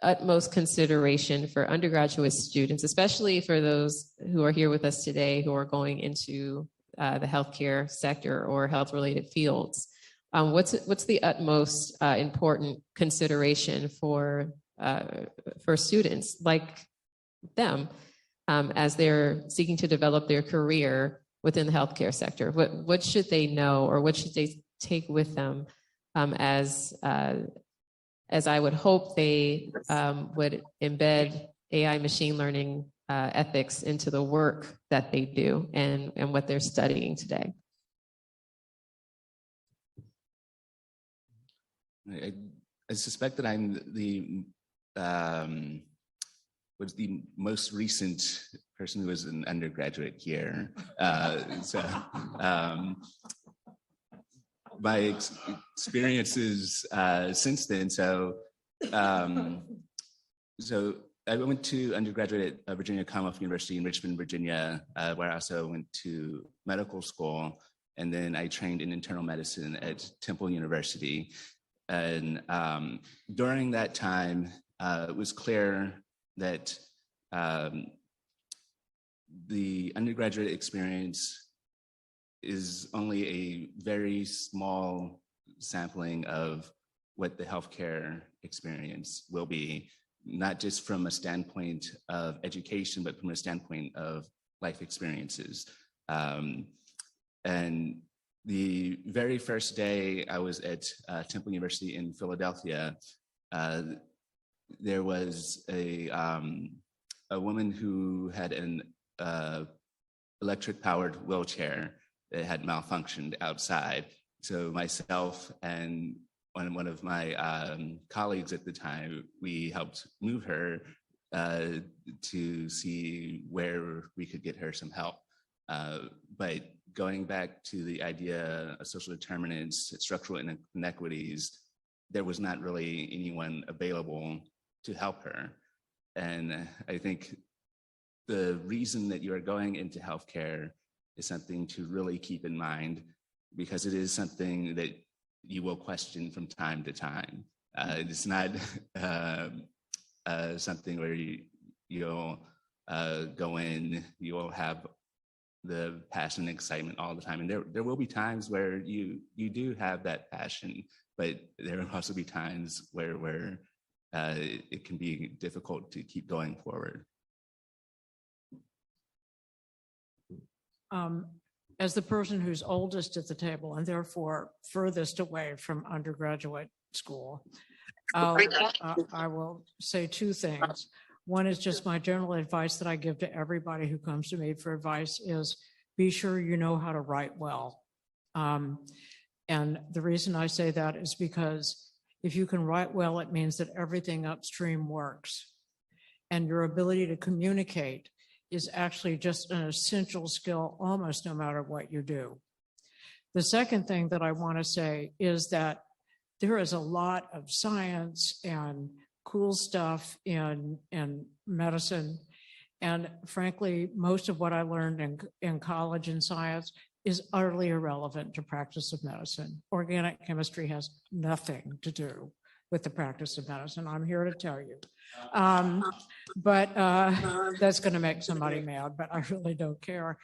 utmost consideration for undergraduate students, especially for those who are here with us today who are going into the healthcare sector or health-related fields? What's the utmost important consideration for students like them as they're seeking to develop their career within the healthcare sector? What should they know, or what should they take with them as I would hope they would embed AI machine learning ethics into the work that they do and what they're studying today? I suspect that I'm was the most recent person who was an undergraduate here. My experiences since then. So I went to undergraduate at Virginia Commonwealth University in Richmond, Virginia, where I also went to medical school, and then I trained in internal medicine at Temple University. And during that time, it was clear that the undergraduate experience is only a very small sampling of what the healthcare experience will be, not just from a standpoint of education, but from a standpoint of life experiences. And the very first day I was at Temple University in Philadelphia, there was a woman who had an electric-powered wheelchair that had malfunctioned outside. So myself and one of my colleagues at the time, we helped move her to see where we could get her some help. But going back to the idea of social determinants, structural inequities, there was not really anyone available to help her. And I think the reason that you are going into healthcare is something to really keep in mind, because it is something that you will question from time to time. It's not something where you'll go in, you will have the passion and excitement all the time. And there will be times where you do have that passion, but there will also be times where it can be difficult to keep going forward. As the person who's oldest at the table and therefore furthest away from undergraduate school, I will say two things. One is just my general advice that I give to everybody who comes to me for advice is be sure you know how to write well. And the reason I say that is because if you can write well, it means that everything upstream works. And your ability to communicate is actually just an essential skill almost no matter what you do. The second thing that I want to say is that there is a lot of science and cool stuff in medicine. And frankly, most of what I learned in college in science is utterly irrelevant to practice of medicine. Organic chemistry has nothing to do with the practice of medicine. I'm here to tell you. But that's going to make somebody mad, but I really don't care.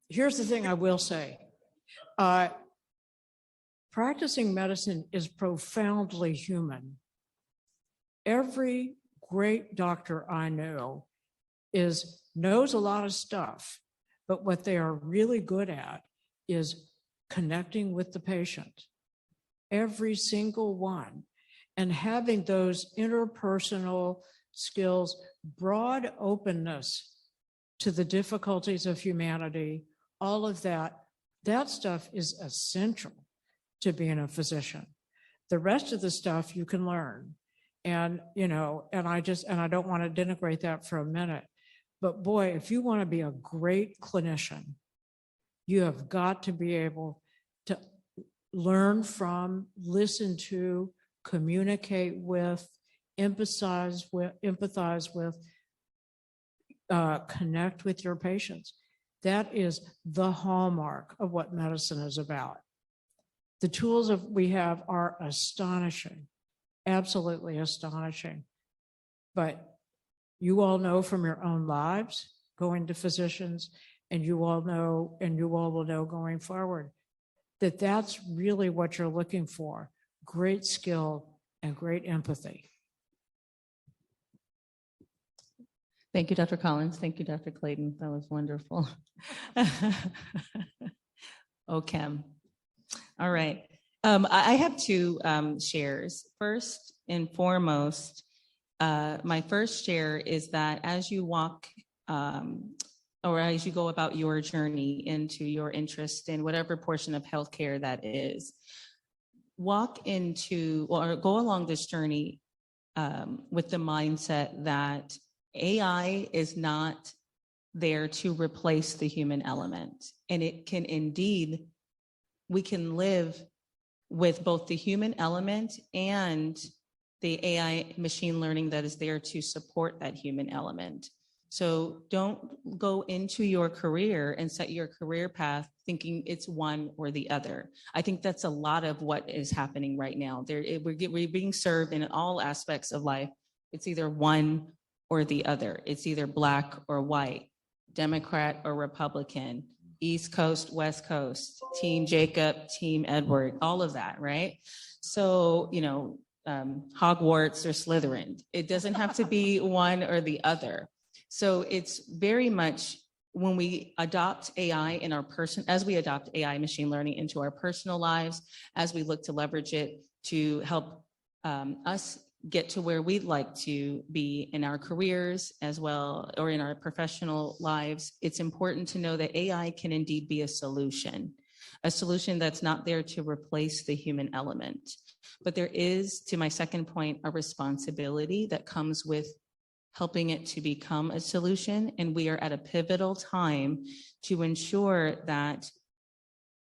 Here's the thing I will say. Practicing medicine is profoundly human. Every great doctor I know knows a lot of stuff, but what they are really good at is connecting with the patient. Every single one. And having those interpersonal skills, broad openness to the difficulties of humanity, all of that stuff is essential to being a physician. The rest of the stuff you can learn. And, and I don't want to denigrate that for a minute, but boy, if you want to be a great clinician, you have got to be able to learn from, listen to, communicate with, empathize with, connect with your patients. That is the hallmark of what medicine is about. The tools we have are astonishing, absolutely astonishing. But you all know from your own lives, going to physicians, and you all will know going forward, that that's really what you're looking for. Great skill and great empathy. Thank you, Dr. Collins. Thank you, Dr. Clayton. That was wonderful. Okay. All right. I have two shares. First and foremost, my first share is that as you walk or as you go about your journey into your interest in whatever portion of healthcare that is, walk into or go along this journey with the mindset that AI is not there to replace the human element. And it can indeed, we can live with both the human element and the AI machine learning that is there to support that human element. So don't go into your career and set your career path thinking it's one or the other. I think that's a lot of what is happening right now. We're being served in all aspects of life. It's either one or the other. It's either Black or white, Democrat or Republican, East Coast, West Coast, Team Jacob, Team Edward, all of that, right? So, Hogwarts or Slytherin. It doesn't have to be one or the other. So it's very much when we adopt AI in our as we adopt AI machine learning into our personal lives, as we look to leverage it to help us get to where we'd like to be in our careers as well, or in our professional lives, it's important to know that AI can indeed be a solution that's not there to replace the human element. But there is, to my second point, a responsibility that comes with helping it to become a solution. And we are at a pivotal time to ensure that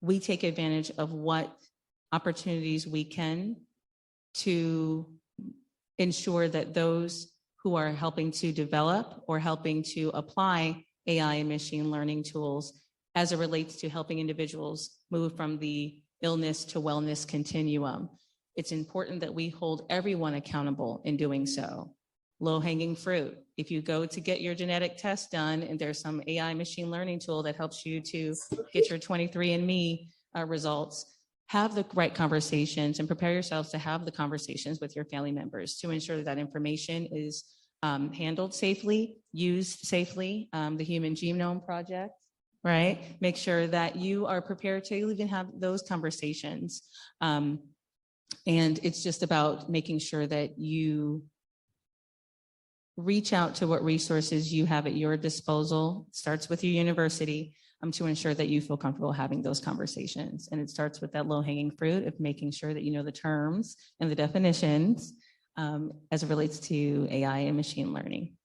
we take advantage of what opportunities we can to ensure that those who are helping to develop or helping to apply AI and machine learning tools as it relates to helping individuals move from the illness to wellness continuum. It's important that we hold everyone accountable in doing so. Low-hanging fruit. If you go to get your genetic test done and there's some AI machine learning tool that helps you to get your 23andMe results, have the right conversations and prepare yourselves to have the conversations with your family members to ensure that that information is handled safely, used safely. The Human Genome Project, right? Make sure that you are prepared to even have those conversations. And it's just about making sure that you reach out to what resources you have at your disposal. It starts with your university to ensure that you feel comfortable having those conversations. And it starts with that low-hanging fruit of making sure that you know the terms and the definitions as it relates to AI and machine learning.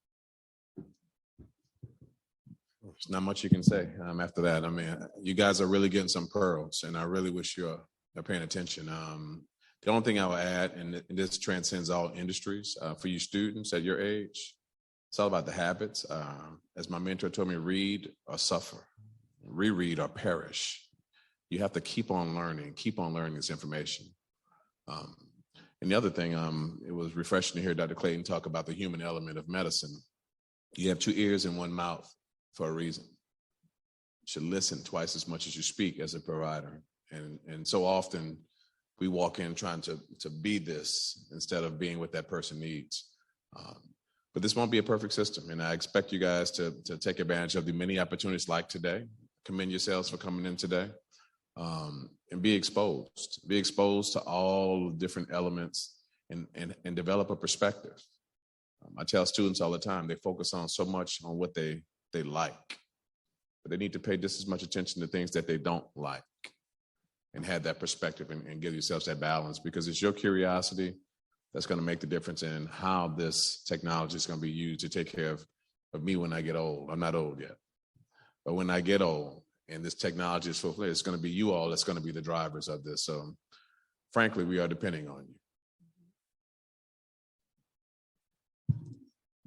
There's not much you can say after that. I mean, you guys are really getting some pearls, and I really wish you're paying attention. The only thing I would add, and this transcends all industries, for you students at your age, it's all about the habits. As my mentor told me, read or suffer, reread or perish. You have to keep on learning this information. And the other thing, it was refreshing to hear Dr. Clayton talk about the human element of medicine. You have 2 ears and 1 mouth for a reason. You should listen twice as much as you speak as a provider. And so often, we walk in trying to be this instead of being what that person needs. But this won't be a perfect system. And I expect you guys to take advantage of the many opportunities like today. Commend yourselves for coming in today and be exposed. Be exposed to all different elements and develop a perspective. I tell students all the time, they focus on so much on what they like, but they need to pay just as much attention to things that they don't like, and have that perspective and give yourselves that balance, because it's your curiosity that's going to make the difference in how this technology is going to be used to take care of me when I get old. I'm not old yet, but when I get old and this technology is fulfilled, it's going to be you all that's going to be the drivers of this. So frankly, we are depending on you.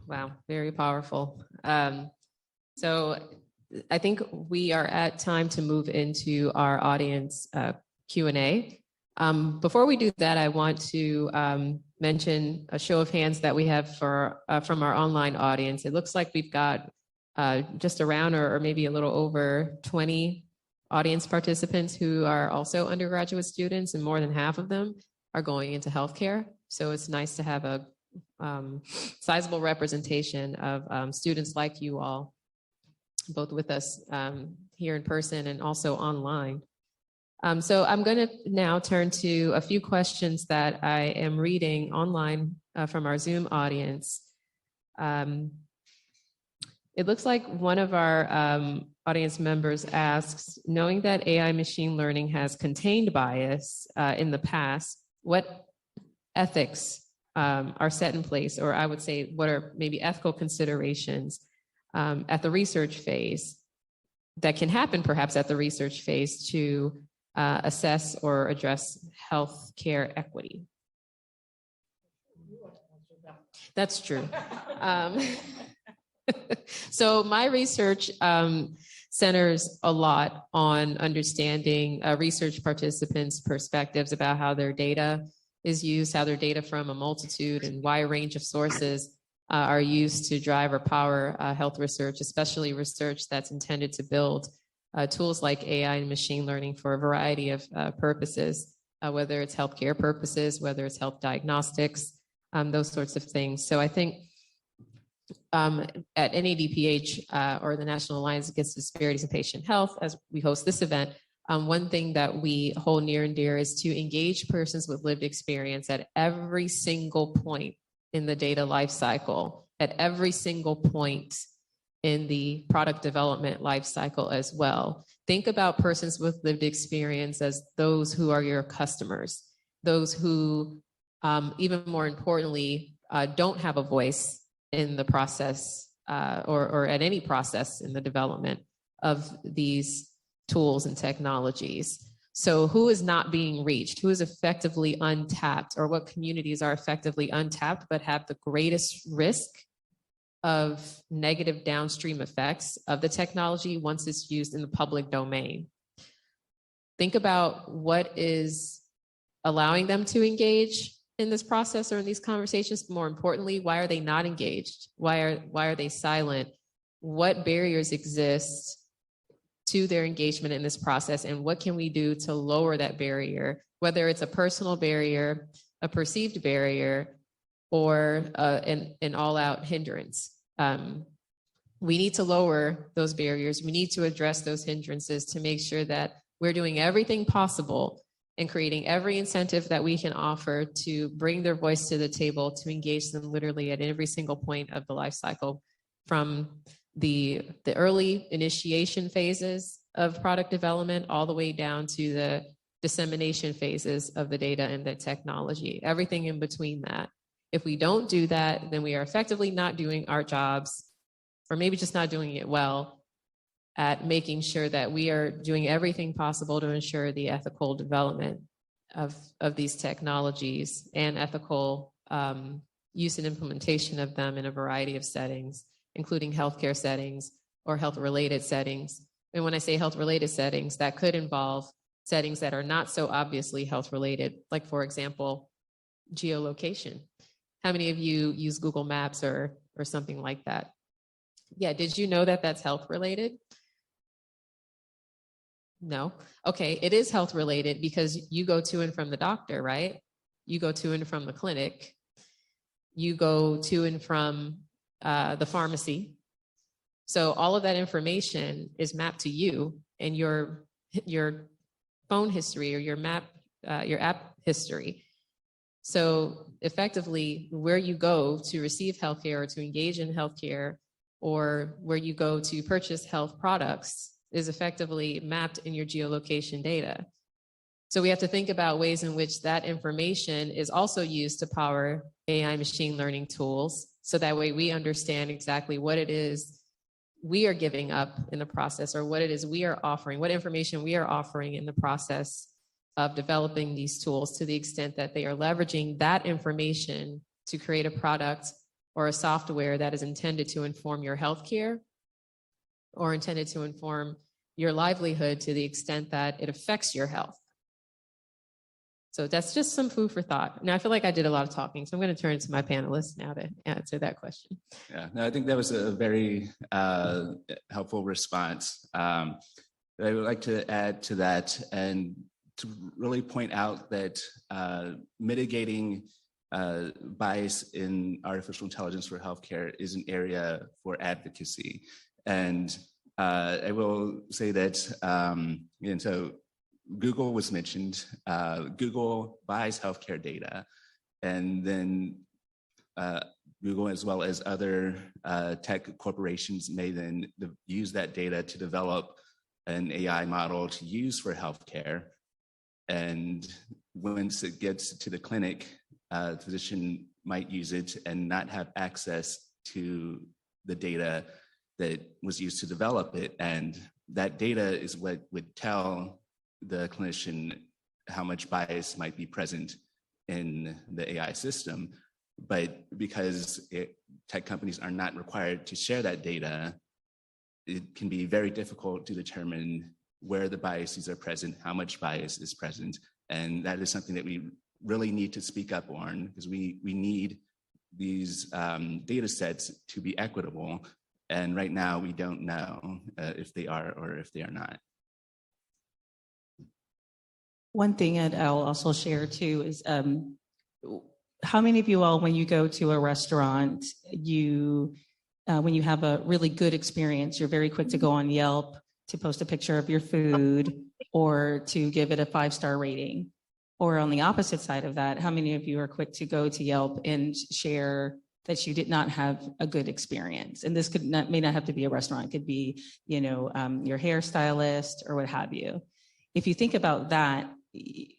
Wow, very powerful. So I think we are at time to move into our audience Q&A. Before we do that, I want to mention a show of hands that we have from our online audience. It looks like we've got just around or maybe a little over 20 audience participants who are also undergraduate students, and more than half of them are going into healthcare. So it's nice to have a sizable representation of students like you all, both with us here in person and also online. So I'm going to now turn to a few questions that I am reading online from our Zoom audience. It looks like one of our audience members asks, knowing that AI machine learning has contained bias in the past, what ethics are set in place, or I would say, what are maybe ethical considerations at the research phase that can happen perhaps at the research phase to assess or address healthcare equity? That's true. So my research centers a lot on understanding research participants' perspectives about how their data is used, how their data from a multitude and wide range of sources are used to drive or power health research, especially research that's intended to build tools like AI and machine learning for a variety of purposes, whether it's healthcare purposes, whether it's health diagnostics, those sorts of things. So I think at NADPH or the National Alliance Against Disparities in Patient Health, as we host this event, one thing that we hold near and dear is to engage persons with lived experience at every single point in the data life cycle, at every single point in the product development life cycle as well. Think about persons with lived experience as those who are your customers, those who, even more importantly, don't have a voice in the process or at any process in the development of these tools and technologies. So who is not being reached? Who is effectively untapped, or what communities are effectively untapped but have the greatest risk of negative downstream effects of the technology once it's used in the public domain? Think about what is allowing them to engage in this process or in these conversations. But more importantly, why are they not engaged? Why are they silent? What barriers exist to their engagement in this process, and what can we do to lower that barrier, whether it's a personal barrier, a perceived barrier, or an all-out hindrance? We need to lower those barriers. We need to address those hindrances to make sure that we're doing everything possible and creating every incentive that we can offer to bring their voice to the table, to engage them literally at every single point of the life cycle, from the early initiation phases of product development all the way down to the dissemination phases of the data and the technology, everything in between that. If we don't do that, then we are effectively not doing our jobs, or maybe just not doing it well, at making sure that we are doing everything possible to ensure the ethical development of these technologies and ethical use and implementation of them in a variety of settings, including healthcare settings or health-related settings. And when I say health-related settings, that could involve settings that are not so obviously health-related, like, for example, geolocation. How many of you use Google Maps or something like that? Yeah, did you know that that's health-related? No? Okay, it is health-related because you go to and from the doctor, right? You go to and from the clinic. You go to and from the pharmacy. So all of that information is mapped to you and your phone history or your app history. So effectively, where you go to receive healthcare or to engage in healthcare, or where you go to purchase health products, is effectively mapped in your geolocation data. So we have to think about ways in which that information is also used to power AI machine learning tools. So that way we understand exactly what it is we are giving up in the process, or what it is we are offering, what information we are offering in the process of developing these tools, to the extent that they are leveraging that information to create a product or a software that is intended to inform your healthcare or intended to inform your livelihood to the extent that it affects your health. So that's just some food for thought. Now, I feel like I did a lot of talking, so I'm going to turn to my panelists now to answer that question. Yeah, no, I think that was a very helpful response. I would like to add to that and to really point out that mitigating bias in artificial intelligence for healthcare is an area for advocacy. And I will say that, and so Google was mentioned. Google buys healthcare data, and then Google, as well as other tech corporations, may then use that data to develop an AI model to use for healthcare. And once it gets to the clinic, the physician might use it and not have access to the data that was used to develop it. And that data is what would tell the clinician how much bias might be present in the AI system. But because tech companies are not required to share that data, it can be very difficult to determine where the biases are present, how much bias is present. And that is something that we really need to speak up on, because we need these data sets to be equitable. And right now we don't know if they are or if they are not. One thing that I'll also share too is how many of you all, when you go to a restaurant, when you have a really good experience, you're very quick to go on Yelp to post a picture of your food or to give it a 5-star rating? Or on the opposite side of that, how many of you are quick to go to Yelp and share that you did not have a good experience? And this may not have to be a restaurant. It could be, your hairstylist or what have you. If you think about that,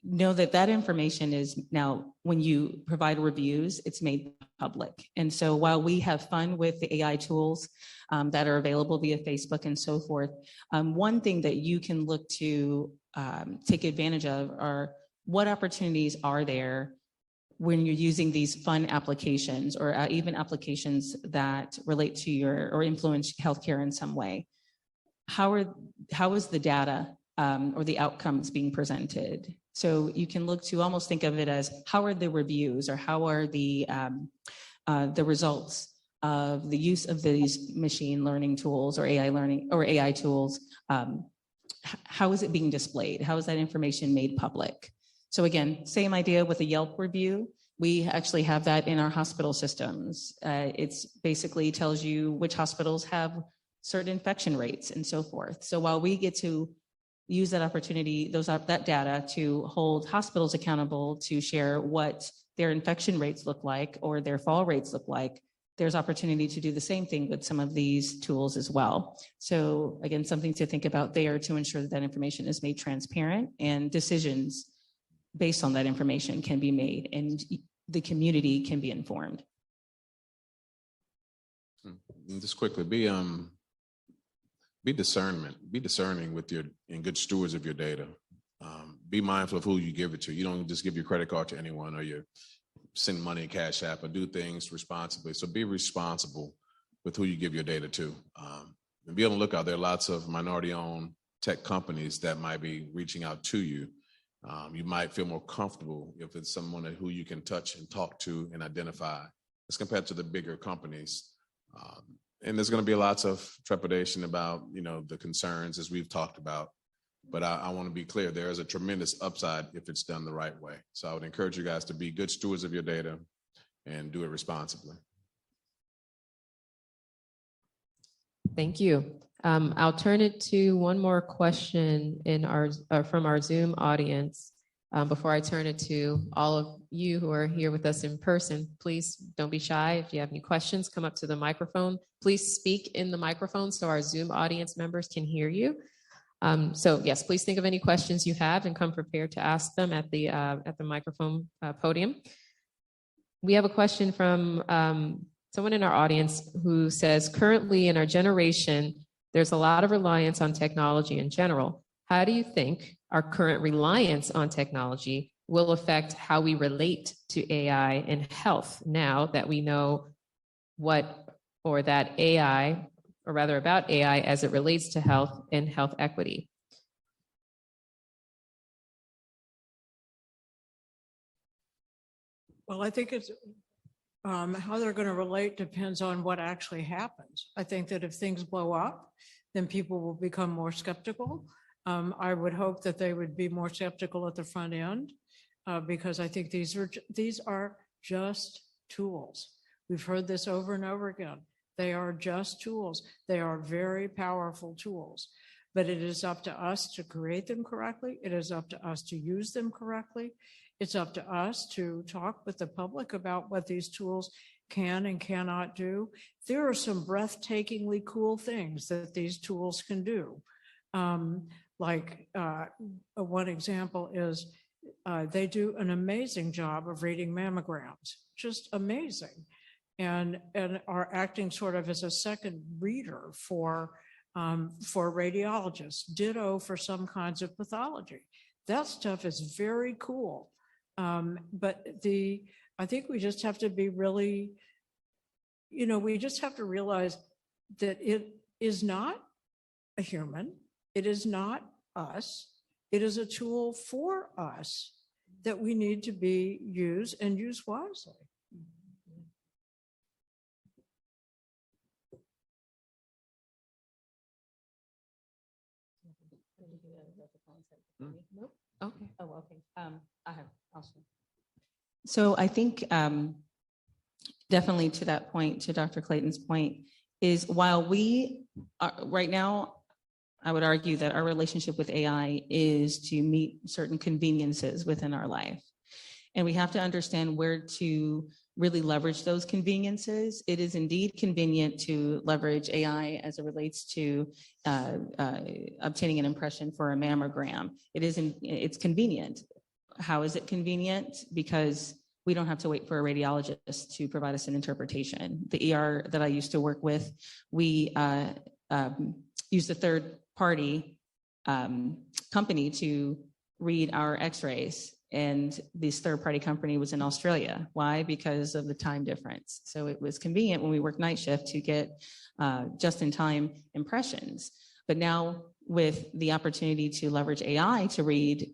know that information is now, when you provide reviews, it's made public. And so while we have fun with the AI tools that are available via Facebook and so forth, one thing that you can look to take advantage of are what opportunities are there when you're using these fun applications, or even applications that relate to or influence healthcare in some way. How is the data or the outcomes being presented? So you can look to almost think of it as, how are the reviews, or how are the results of the use of these machine learning tools or AI tools? How is it being displayed? How is that information made public? So again, same idea with a Yelp review. We actually have that in our hospital systems. It's basically tells you which hospitals have certain infection rates and so forth. So while we get to use that opportunity, that data, to hold hospitals accountable to share what their infection rates look like or their fall rates look like, there's opportunity to do the same thing with some of these tools as well. So again, something to think about there to ensure that information is made transparent and decisions based on that information can be made and the community can be informed. Just quickly, be discerning with and good stewards of your data. Be mindful of who you give it to. You don't just give your credit card to anyone, or you send money in Cash App, or do things responsibly. So be responsible with who you give your data to. And be on the lookout. There are lots of minority-owned tech companies that might be reaching out to you. You might feel more comfortable if it's someone who you can touch and talk to and identify, as compared to the bigger companies. And there's going to be lots of trepidation about, the concerns, as we've talked about. But I want to be clear, there is a tremendous upside if it's done the right way. So I would encourage you guys to be good stewards of your data and do it responsibly. Thank you. I'll turn it to one more question from our Zoom audience before I turn it to all of you who are here with us in person. Please don't be shy. If you have any questions, come up to the microphone. Please speak in the microphone so our Zoom audience members can hear you. So yes, please think of any questions you have and come prepared to ask them at the microphone podium. We have a question from someone in our audience who says, currently in our generation, there's a lot of reliance on technology in general. How do you think our current reliance on technology will affect how we relate to AI in health now that we know about AI as it relates to health and health equity? Well, I think it's how they're going to relate depends on what actually happens. I think that if things blow up, then people will become more skeptical. I would hope that they would be more skeptical at the front end because I think these are just tools. We've heard this over and over again. They are just tools. They are very powerful tools, but it is up to us to create them correctly. It is up to us to use them correctly. It's up to us to talk with the public about what these tools can and cannot do. There are some breathtakingly cool things that these tools can do. One example is they do an amazing job of reading mammograms, just amazing, and are acting sort of as a second reader for radiologists, ditto for some kinds of pathology. That stuff is very cool. But I think we just have to be really, we just have to realize that it is not a human. It is not us. It is a tool for us that we need to be used and use wisely. Nope. Okay. Oh, okay. I have also. So I think definitely to that point, to Dr. Clayton's point, is while we are, right now, I would argue that our relationship with AI is to meet certain conveniences within our life. And we have to understand where to really leverage those conveniences. It is indeed convenient to leverage AI as it relates to obtaining an impression for a mammogram. It's convenient. How is it convenient? Because we don't have to wait for a radiologist to provide us an interpretation. The ER that I used to work with, we used a third-party company to read our x-rays. And this third-party company was in Australia. Why? Because of the time difference. So it was convenient when we worked night shift to get just-in-time impressions. But now with the opportunity to leverage AI to read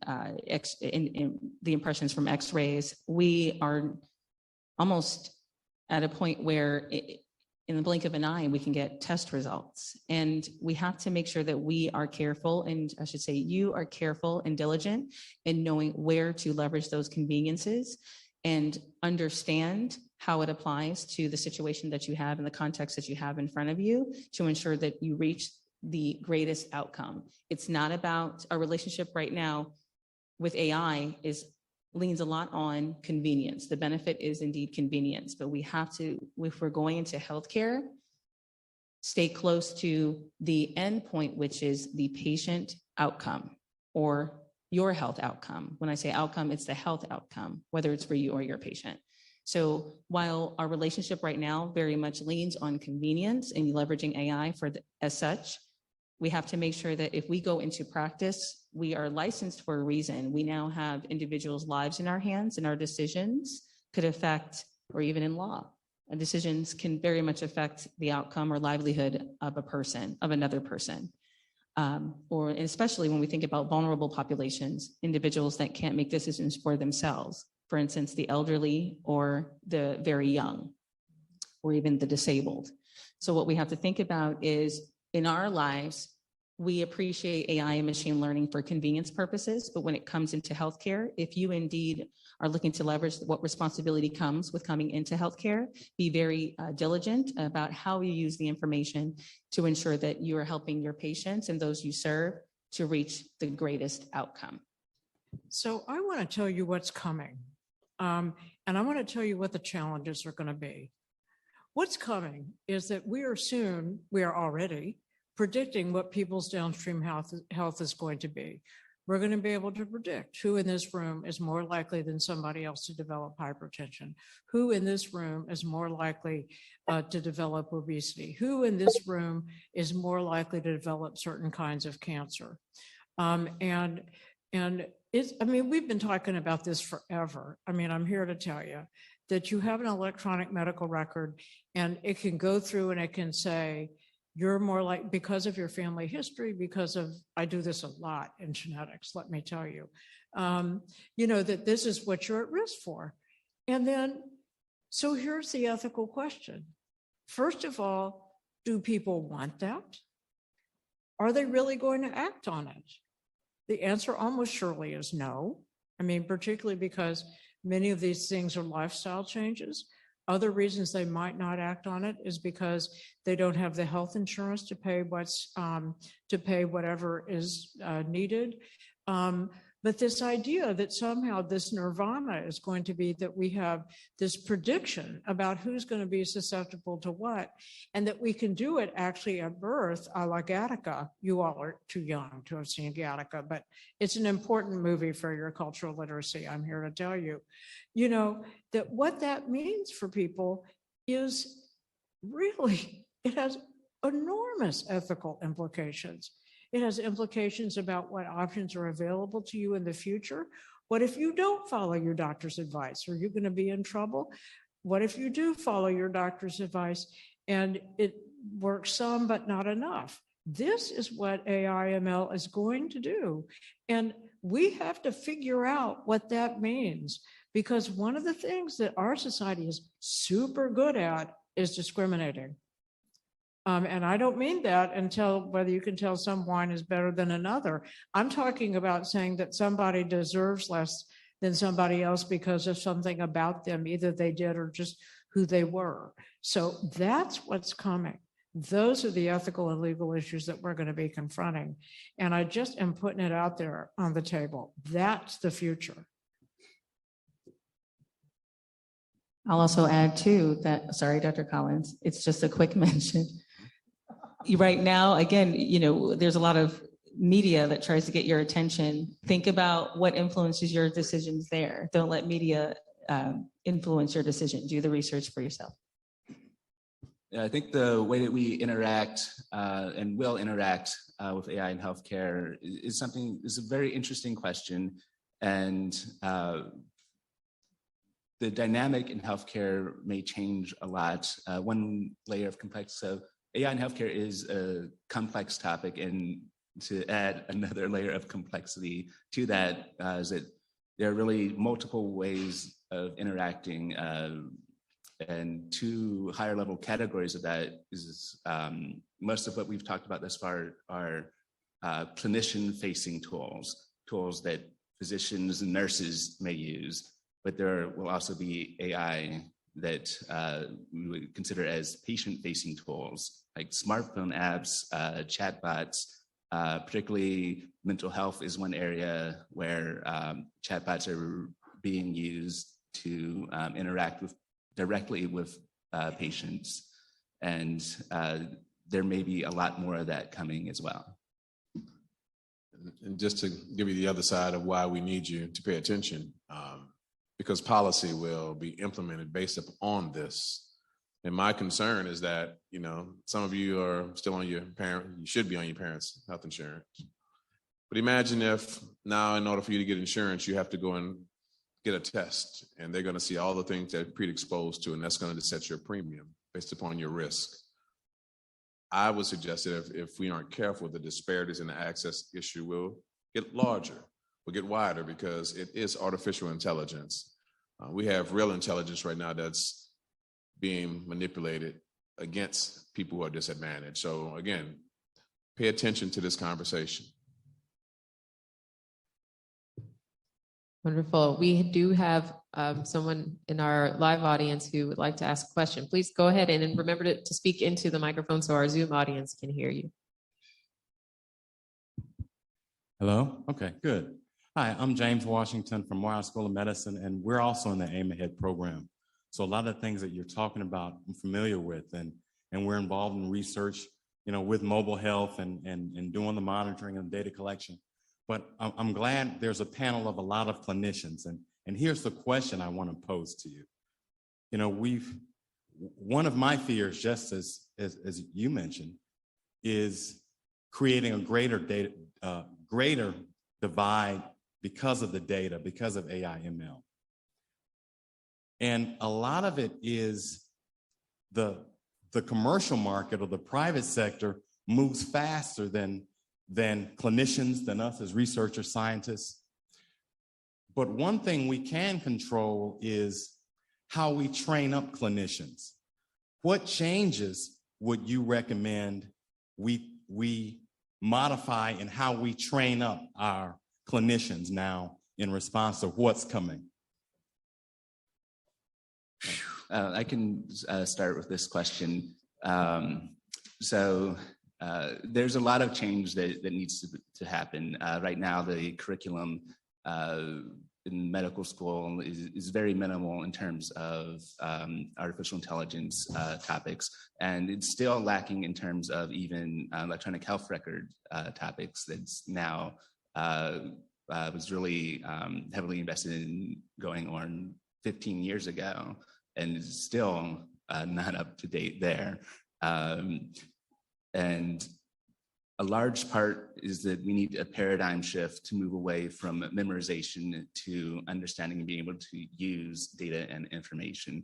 in the impressions from x-rays, we are almost at a point where in the blink of an eye, we can get test results. And we have to make sure that we are careful, and I should say you are careful and diligent in knowing where to leverage those conveniences and understand how it applies to the situation that you have and the context that you have in front of you to ensure that you reach the greatest outcome. It's not about our relationship right now with AI leans a lot on convenience. The benefit is indeed convenience, but we have to, if we're going into healthcare, stay close to the end point, which is the patient outcome or your health outcome. When I say outcome, it's the health outcome, whether it's for you or your patient. So while our relationship right now very much leans on convenience and leveraging AI as such, we have to make sure that if we go into practice, we are licensed for a reason. We now have individuals' lives in our hands, and our decisions could affect, or even in law, decisions can very much affect the outcome or livelihood of a person, of another person. Or especially when we think about vulnerable populations, individuals that can't make decisions for themselves. For instance, the elderly or the very young, or even the disabled. So what we have to think about is, in our lives, we appreciate AI and machine learning for convenience purposes, but when it comes into healthcare, if you indeed are looking to leverage what responsibility comes with coming into healthcare, be very diligent about how you use the information to ensure that you are helping your patients and those you serve to reach the greatest outcome. So I want to tell you what's coming, and I want to tell you what the challenges are going to be. What's coming is that we are already predicting what people's downstream health is going to be. We're going to be able to predict who in this room is more likely than somebody else to develop hypertension, who in this room is more likely to develop obesity, who in this room is more likely to develop certain kinds of cancer. And we've been talking about this forever. I'm here to tell you that you have an electronic medical record, and it can go through and it can say, you're more like, because of your family history, because of, I do this a lot in genetics, let me tell you, that this is what you're at risk for. And then, so here's the ethical question. First of all, do people want that? Are they really going to act on it? The answer almost surely is no. Particularly because Many of these things are lifestyle changes. Other reasons they might not act on it is because they don't have the health insurance to pay whatever is needed. But this idea that somehow this nirvana is going to be that we have this prediction about who's going to be susceptible to what, and that we can do it actually at birth, a la Gattaca. You all are too young to have seen Gattaca, but it's an important movie for your cultural literacy, I'm here to tell you. You know, that what that means for people is really, it has enormous ethical implications. It has implications about what options are available to you in the future. What if you don't follow your doctor's advice? Are you going to be in trouble? What if you do follow your doctor's advice and it works some, but not enough? This is what AI/ML is going to do. And we have to figure out what that means, because one of the things that our society is super good at is discriminating. And I don't mean that until whether you can tell some wine is better than another. I'm talking about saying that somebody deserves less than somebody else because of something about them, either they did or just who they were. So that's what's coming. Those are the ethical and legal issues that we're going to be confronting. And I just am putting it out there on the table. That's the future. I'll also add too that, sorry, Dr. Collins, it's just a quick mention. Right now, again, you know, there's a lot of media that tries to get your attention. Think about what influences your decisions there. Don't let media influence your decision. Do the research for yourself. Yeah, I think the way that we interact and will interact with AI in healthcare is a very interesting question. And the dynamic in healthcare may change a lot. One layer of complexity. So AI in healthcare is a complex topic, and to add another layer of complexity to that is that there are really multiple ways of interacting, and two higher level categories of that is most of what we've talked about thus far are clinician-facing tools that physicians and nurses may use, but there will also be AI that we would consider as patient-facing tools, like smartphone apps, chatbots. Particularly mental health is one area where chatbots are being used to interact directly with patients. And there may be a lot more of that coming as well. And just to give you the other side of why we need you to pay attention, because policy will be implemented based upon this. And my concern is that, you know, some of you are still on you should be on your parents' health insurance. But imagine if now, in order for you to get insurance, you have to go and get a test, and they're going to see all the things that are predisposed to, and that's going to set your premium based upon your risk. I would suggest that if we aren't careful, the disparities in the access issue will get larger, will get wider, because it is artificial intelligence. We have real intelligence right now that's being manipulated against people who are disadvantaged. So again, pay attention to this conversation. Wonderful. We do have someone in our live audience who would like to ask a question. Please go ahead and remember to speak into the microphone so our Zoom audience can hear you. Hello? Okay, good. Hi, I'm James Washington from Morehouse School of Medicine, and we're also in the AIM Ahead program. So a lot of the things that you're talking about, I'm familiar with, and we're involved in research, you know, with mobile health and doing the monitoring and data collection. But I'm glad there's a panel of a lot of clinicians, and here's the question I want to pose to you. You know, one of my fears, just as you mentioned, is creating a greater divide because of the data, because of AI/ML. And a lot of it is the commercial market or the private sector moves faster than clinicians, than us as researchers, scientists. But one thing we can control is how we train up clinicians. What changes would you recommend we modify in how we train up our clinicians now in response to what's coming? I can start with this question. There's a lot of change that needs to happen. Right now, the curriculum in medical school is very minimal in terms of artificial intelligence topics, and it's still lacking in terms of even electronic health record topics that's now was really heavily invested in going on 15 years ago, and is still not up to date there. And a large part is that we need a paradigm shift to move away from memorization to understanding and being able to use data and information.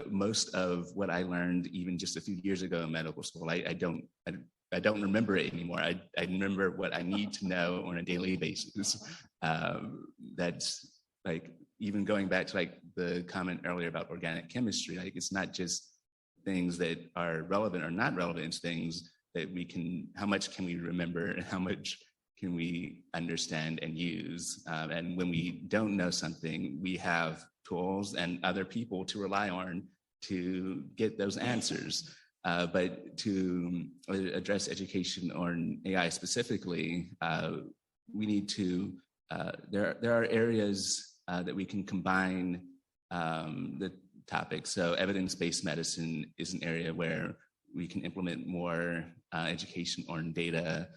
Most of what I learned even just a few years ago in medical school, I don't remember it anymore. I remember what I need to know on a daily basis. That's like, even going back to like the comment earlier about organic chemistry, like it's not just things that are relevant or not relevant, it's things that we can, how much can we remember and how much can we understand and use? And when we don't know something, we have tools and other people to rely on to get those answers. But to address education on AI specifically, we need to, there are areas that we can combine the topics. So evidence-based medicine is an area where we can implement more education on data,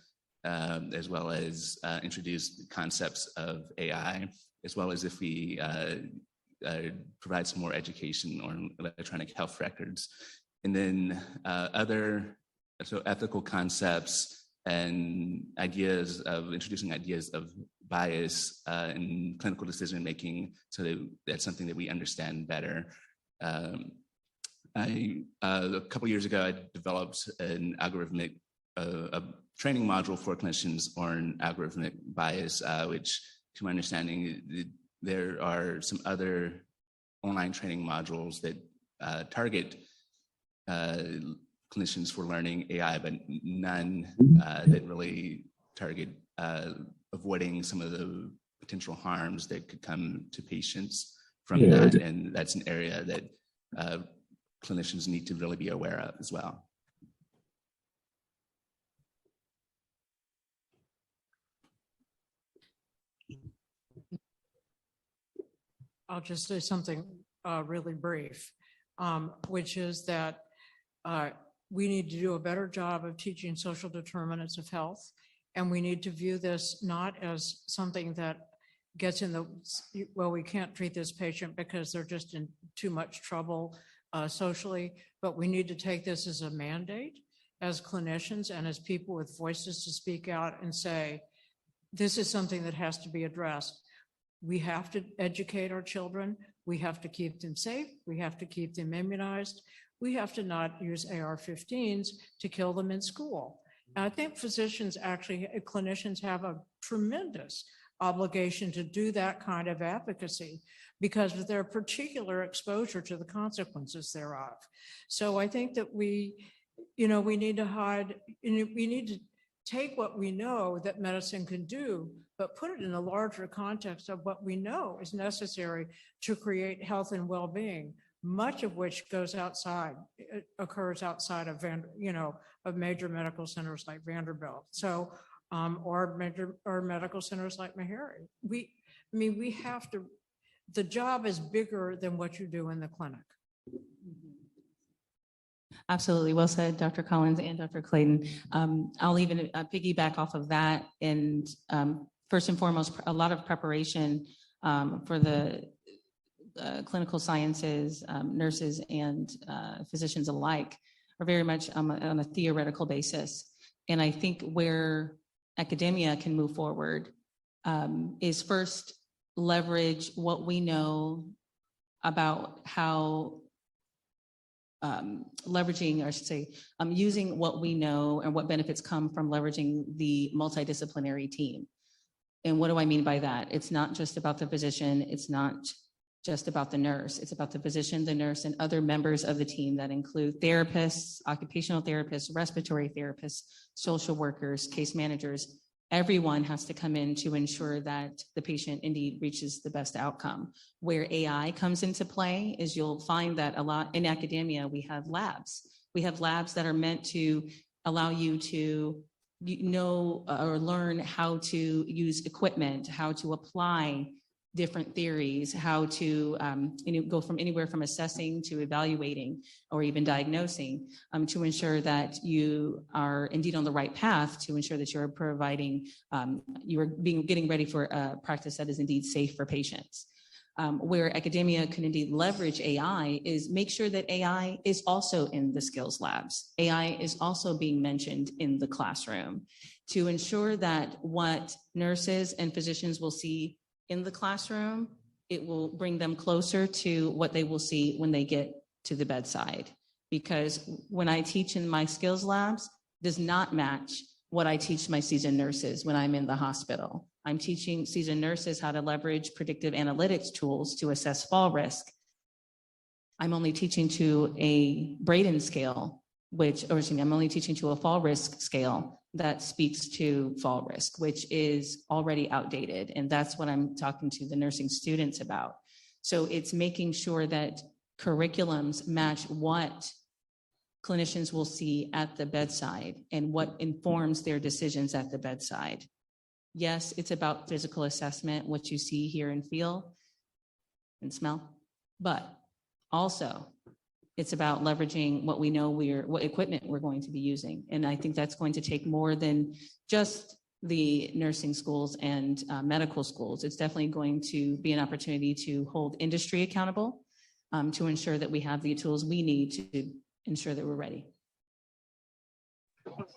as well as introduce concepts of AI, as well as if we provide some more education on electronic health records. And then so ethical concepts and ideas of introducing ideas of bias in clinical decision-making, so that that's something that we understand better. A couple years ago, I developed an algorithmic a training module for clinicians on algorithmic bias, which, to my understanding, there are some other online training modules that target clinicians for learning AI, but none that really target avoiding some of the potential harms that could come to patients from that. And that's an area that clinicians need to really be aware of as well. I'll just say something really brief, which is that we need to do a better job of teaching social determinants of health. And we need to view this not as something that gets in the, well, we can't treat this patient because they're just in too much trouble socially, but we need to take this as a mandate as clinicians and as people with voices to speak out and say, this is something that has to be addressed. We have to educate our children. We have to keep them safe. We have to keep them immunized. We have to not use AR-15s to kill them in school. And I think physicians, actually, clinicians have a tremendous obligation to do that kind of advocacy because of their particular exposure to the consequences thereof. So I think that we need to take what we know that medicine can do, but put it in a larger context of what we know is necessary to create health and well-being, much of which occurs outside of of major medical centers like Vanderbilt. So, or medical centers like Meharry. We have to. The job is bigger than what you do in the clinic. Absolutely. Well said, Dr. Collins and Dr. Clayton. I'll even piggyback off of that. And first and foremost, a lot of preparation for the clinical sciences, nurses and physicians alike are very much on a theoretical basis. And I think where academia can move forward is first leverage what we know about how leveraging, or I should say, using what we know and what benefits come from leveraging the multidisciplinary team. And what do I mean by that? It's not just about the physician. It's not just about the nurse. It's about the physician, the nurse, and other members of the team that include therapists, occupational therapists, respiratory therapists, social workers, case managers, Everyone has to come in to ensure that the patient indeed reaches the best outcome. Where AI comes into play is you'll find that a lot in academia, we have labs. We have labs that are meant to allow you to know or learn how to use equipment, how to apply different theories, how to go from anywhere from assessing to evaluating or even diagnosing to ensure that you are indeed on the right path to ensure that you're providing, getting ready for a practice that is indeed safe for patients. Where academia can indeed leverage AI is make sure that AI is also in the skills labs. AI is also being mentioned in the classroom to ensure that what nurses and physicians will see in the classroom, it will bring them closer to what they will see when they get to the bedside. Because when I teach in my skills labs, does not match what I teach my seasoned nurses when I'm in the hospital. I'm teaching seasoned nurses how to leverage predictive analytics tools to assess fall risk. I'm only teaching to a Braden scale, I'm only teaching to a fall risk scale that speaks to fall risk, which is already outdated. And that's what I'm talking to the nursing students about. So it's making sure that curriculums match what clinicians will see at the bedside and what informs their decisions at the bedside. Yes, it's about physical assessment, what you see, hear, and feel and smell, but also it's about leveraging what we know what equipment we're going to be using. And I think that's going to take more than just the nursing schools and medical schools. It's definitely going to be an opportunity to hold industry accountable to ensure that we have the tools we need to ensure that we're ready.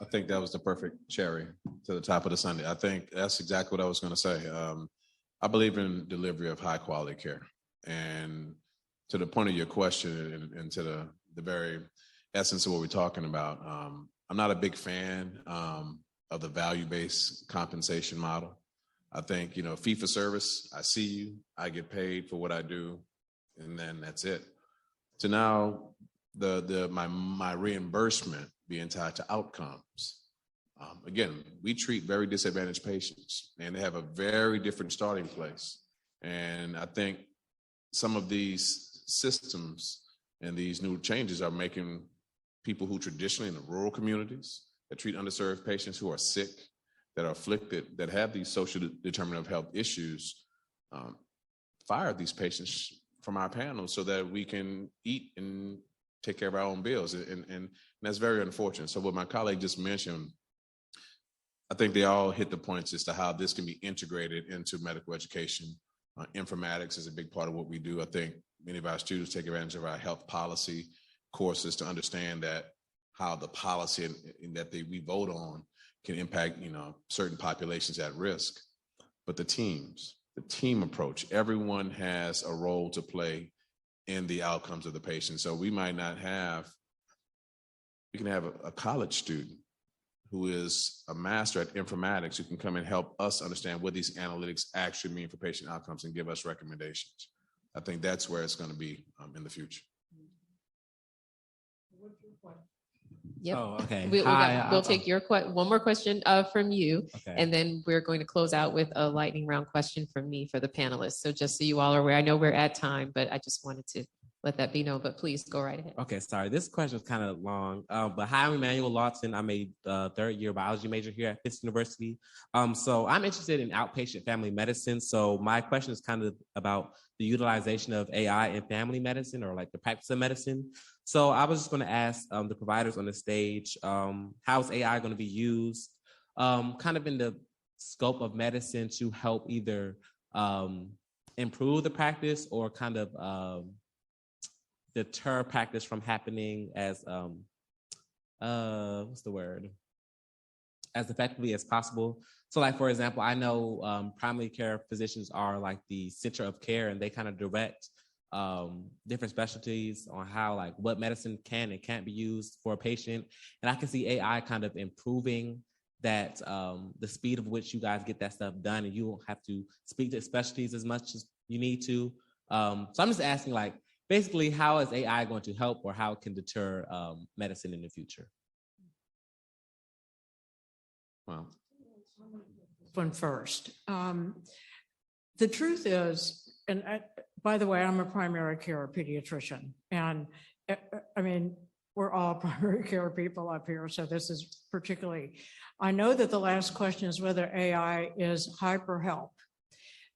I think that was the perfect cherry to the top of the sundae. I think that's exactly what I was going to say. I believe in delivery of high quality care. And to the point of your question and to the very essence of what we're talking about, I'm not a big fan of the value-based compensation model. I think, fee for service, I see you, I get paid for what I do, and then that's it. So now my reimbursement being tied to outcomes. Again, we treat very disadvantaged patients and they have a very different starting place. And I think some of these systems and these new changes are making people who traditionally in the rural communities that treat underserved patients who are sick, that are afflicted, that have these social determinant of health issues, fire these patients from our panel so that we can eat and take care of our own bills. And that's very unfortunate. So what my colleague just mentioned, I think they all hit the points as to how this can be integrated into medical education. Informatics is a big part of what we do. I think many of our students take advantage of our health policy courses to understand that how the policy that we vote on can impact, certain populations at risk. But the team approach, everyone has a role to play in the outcomes of the patient. So we can have a college student who is a master at informatics who can come and help us understand what these analytics actually mean for patient outcomes and give us recommendations. I think that's where it's going to be in the future. Yep. Oh, okay. We'll take your one more question from you, Okay. and then we're going to close out with a lightning round question from me for the panelists. So just so you all are aware, I know we're at time, but I just wanted to let that be known, but please go right ahead. Okay, sorry. This question is kind of long, but hi, I'm Emmanuel Lawton. I'm a third-year biology major here at Fisk University. So I'm interested in outpatient family medicine. So my question is kind of about the utilization of AI in family medicine, or like the practice of medicine. So I was just going to ask the providers on the stage, how is AI going to be used kind of in the scope of medicine to help either improve the practice or kind of deter practice from happening as as effectively as possible. So like, for example, I know primary care physicians are like the center of care, and they kind of direct different specialties on how, like, what medicine can and can't be used for a patient. And I can see AI kind of improving that, the speed of which you guys get that stuff done, and you won't have to speak to specialties as much as you need to. So I'm just asking, like, basically, how is AI going to help, or how it can deter medicine in the future? Wow. one first. The truth is, and by the way, I'm a primary care pediatrician, and I mean, we're all primary care people up here, so this is particularly, I know that the last question is whether AI is hyper help.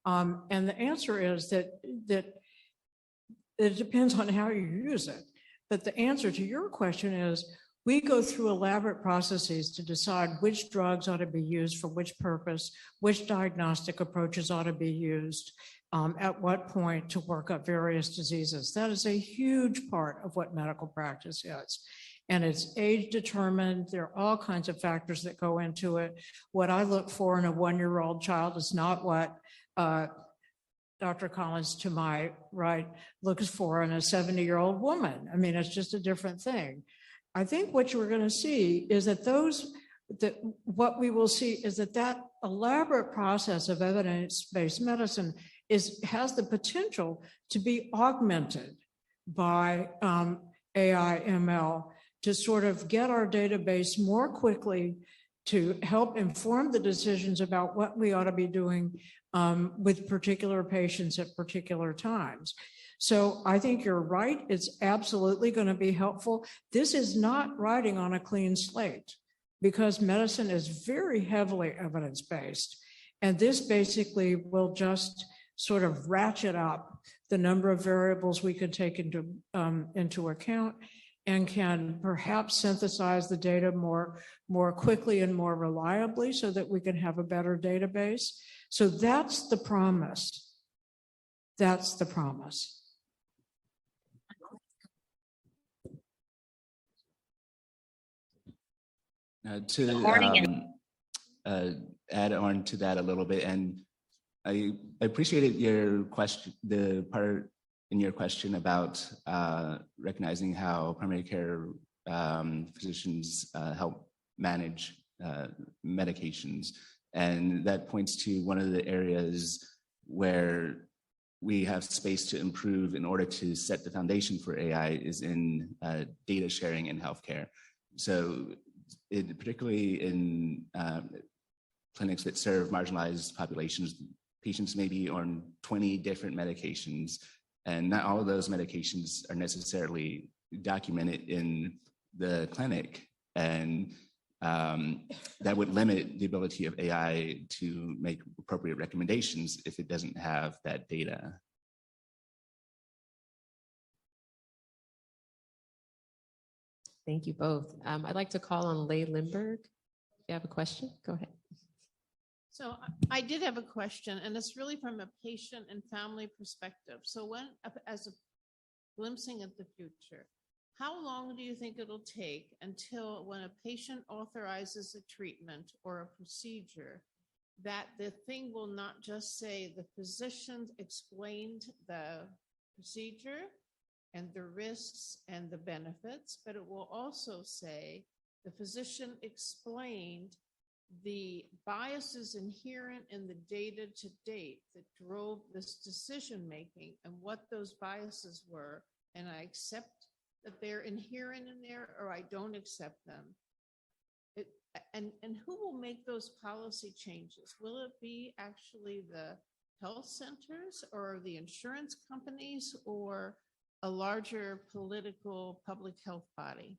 And the answer is that it depends on how you use it. But the answer to your question is, we go through elaborate processes to decide which drugs ought to be used for which purpose, which diagnostic approaches ought to be used, at what point to work up various diseases. That is a huge part of what medical practice is. And it's age determined. There are all kinds of factors that go into it. What I look for in a 1-year-old child is not what Dr. Collins to my right looks for in a 70-year-old woman. I mean, it's just a different thing. I think what you're going to see is that what we will see is that elaborate process of evidence-based medicine has the potential to be augmented by AI ML to sort of get our database more quickly to help inform the decisions about what we ought to be doing with particular patients at particular times. So I think you're right. It's absolutely going to be helpful. This is not writing on a clean slate because medicine is very heavily evidence-based. And this basically will just sort of ratchet up the number of variables we could take into account and can perhaps synthesize the data more quickly and more reliably so that we can have a better database. So that's the promise. That's the promise. To add on to that a little bit, and I appreciated your question, the part in your question about recognizing how primary care physicians help manage medications. And that points to one of the areas where we have space to improve in order to set the foundation for AI is in data sharing in healthcare. So particularly in clinics that serve marginalized populations, patients may be on 20 different medications, and not all of those medications are necessarily documented in the clinic. And that would limit the ability of AI to make appropriate recommendations if it doesn't have that data. Thank you both. I'd like to call on Leigh Lindberg. If you have a question, go ahead. So I did have a question, and it's really from a patient and family perspective. So as a glimpsing at the future, how long do you think it'll take until when a patient authorizes a treatment or a procedure, that the thing will not just say the physician explained the procedure and the risks and the benefits, but it will also say the physician explained the biases inherent in the data to date that drove this decision making and what those biases were, and I accept that they're inherent in there or I don't accept them. And who will make those policy changes? Will it be actually the health centers or the insurance companies or a larger political public health body?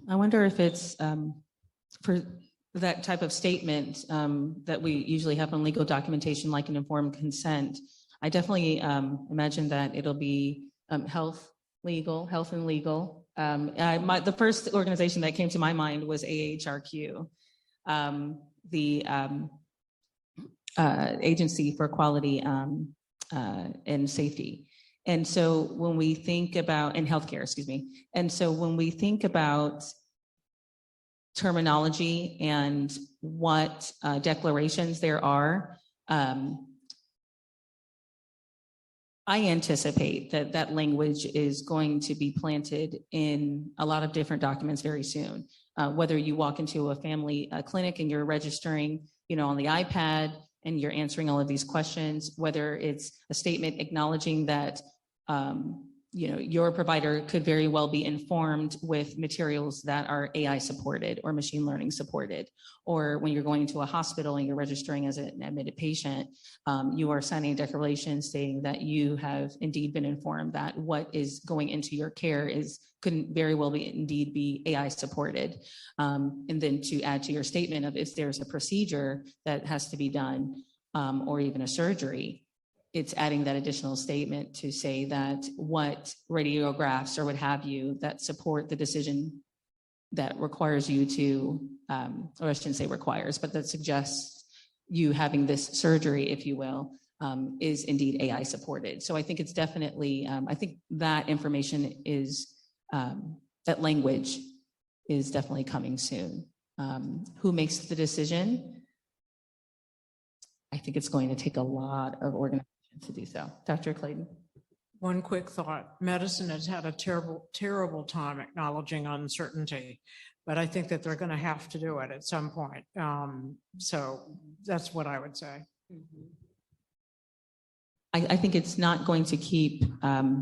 I wonder if it's for that type of statement that we usually have on legal documentation, like an informed consent. I definitely imagine that it'll be health and legal. The first organization that came to my mind was AHRQ, the Agency for Quality and Safety. And so when we think about, in healthcare, excuse me. And so when we think about terminology and what declarations there are, I anticipate that that language is going to be planted in a lot of different documents very soon. Whether you walk into a family clinic and you're registering, on the iPad and you're answering all of these questions, whether it's a statement acknowledging that, your provider could very well be informed with materials that are AI supported or machine learning supported. Or when you're going to a hospital and you're registering as an admitted patient, you are signing a declaration stating that you have indeed been informed that what is going into your care could very well indeed be AI supported. And then to add to your statement of if there's a procedure that has to be done or even a surgery, it's adding that additional statement to say that what radiographs or what have you that support the decision that requires you to, or I shouldn't say requires, but that suggests you having this surgery, if you will, is indeed AI supported. So I think it's definitely, I think that information is, that language is definitely coming soon. Who makes the decision? I think it's going to take a lot of organization to do so. Dr. Clayton. One quick thought. Medicine has had a terrible, terrible time acknowledging uncertainty, but I think that they're going to have to do it at some point. So that's what I would say. I think it's not going to keep, I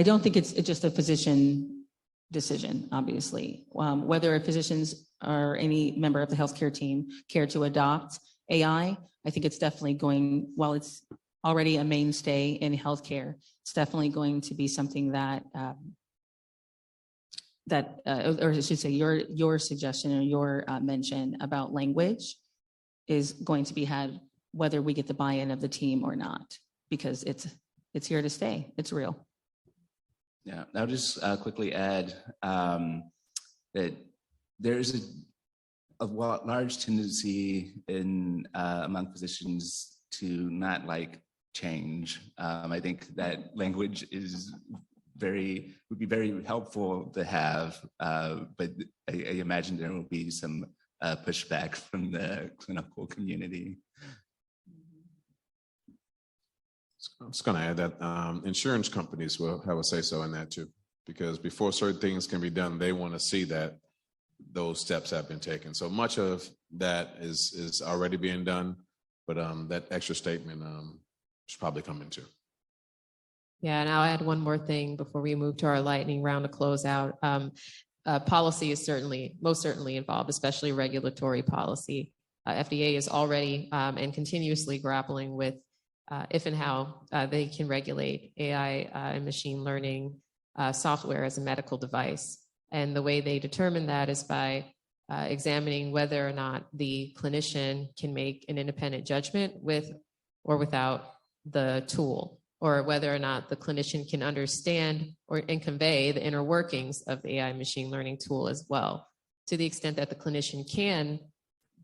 don't think it's just a physician decision, obviously. Whether physicians or any member of the healthcare team care to adopt AI, I think it's definitely going, while it's already a mainstay in healthcare, it's definitely going to be something that, or I should say your suggestion or your mention about language is going to be had whether we get the buy-in of the team or not, because it's here to stay. It's real. Yeah, I'll just quickly add that there's a large tendency in among physicians to not like change. I think that language would be very helpful to have, but I imagine there will be some pushback from the clinical community. I'm just going to add that insurance companies will have a say-so in that too, because before certain things can be done, they want to see that those steps have been taken. So much of that is already being done, but that extra statement should probably come into. Yeah, and I'll add one more thing before we move to our lightning round to close out. Policy is most certainly involved, especially regulatory policy. FDA is already and continuously grappling with if and how they can regulate AI and machine learning software as a medical device. And the way they determine that is by examining whether or not the clinician can make an independent judgment with or without the tool, or whether or not the clinician can understand and convey the inner workings of the AI machine learning tool as well. To the extent that the clinician can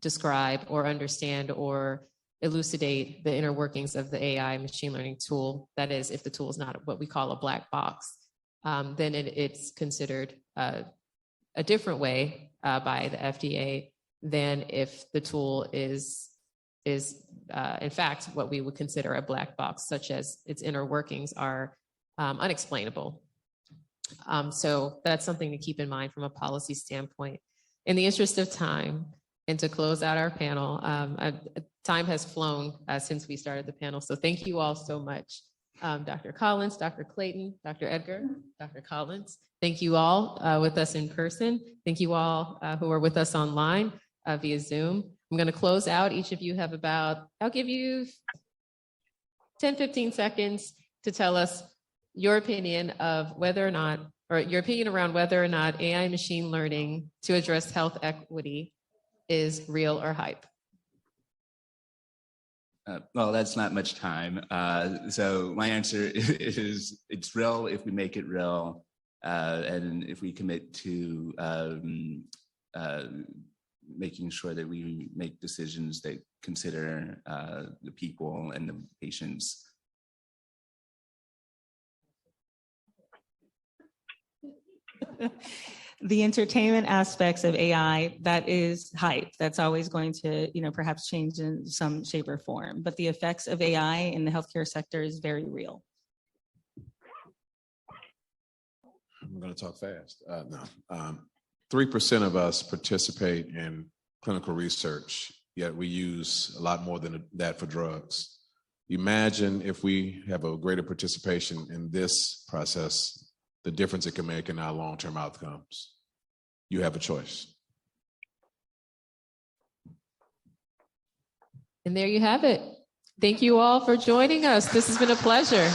describe or understand or elucidate the inner workings of the AI machine learning tool, that is, if the tool is not what we call a black box, then it's considered a different way by the FDA than if the tool is in fact what we would consider a black box, such as its inner workings are unexplainable. So that's something to keep in mind from a policy standpoint. In the interest of time, and to close out our panel, time has flown since we started the panel. So thank you all so much. Dr. Collins, Dr. Clayton, Dr. Edgar, Dr. Collins. Thank you all with us in person. Thank you all who are with us online via Zoom. I'm going to close out. Each of you have I'll give you 10, 15 seconds to tell us your opinion of whether or not, or your opinion around whether or not AI machine learning to address health equity is real or hype. Well, that's not much time. So my answer is it's real if we make it real, and if we commit to making sure that we make decisions that consider the people and the patients. The entertainment aspects of AI, that is hype. That's always going to, perhaps change in some shape or form. But the effects of AI in the healthcare sector is very real. I'm going to talk fast. 3% of us participate in clinical research, yet we use a lot more than that for drugs. Imagine if we have a greater participation in this process, the difference it can make in our long-term outcomes. You have a choice. And there you have it. Thank you all for joining us. This has been a pleasure.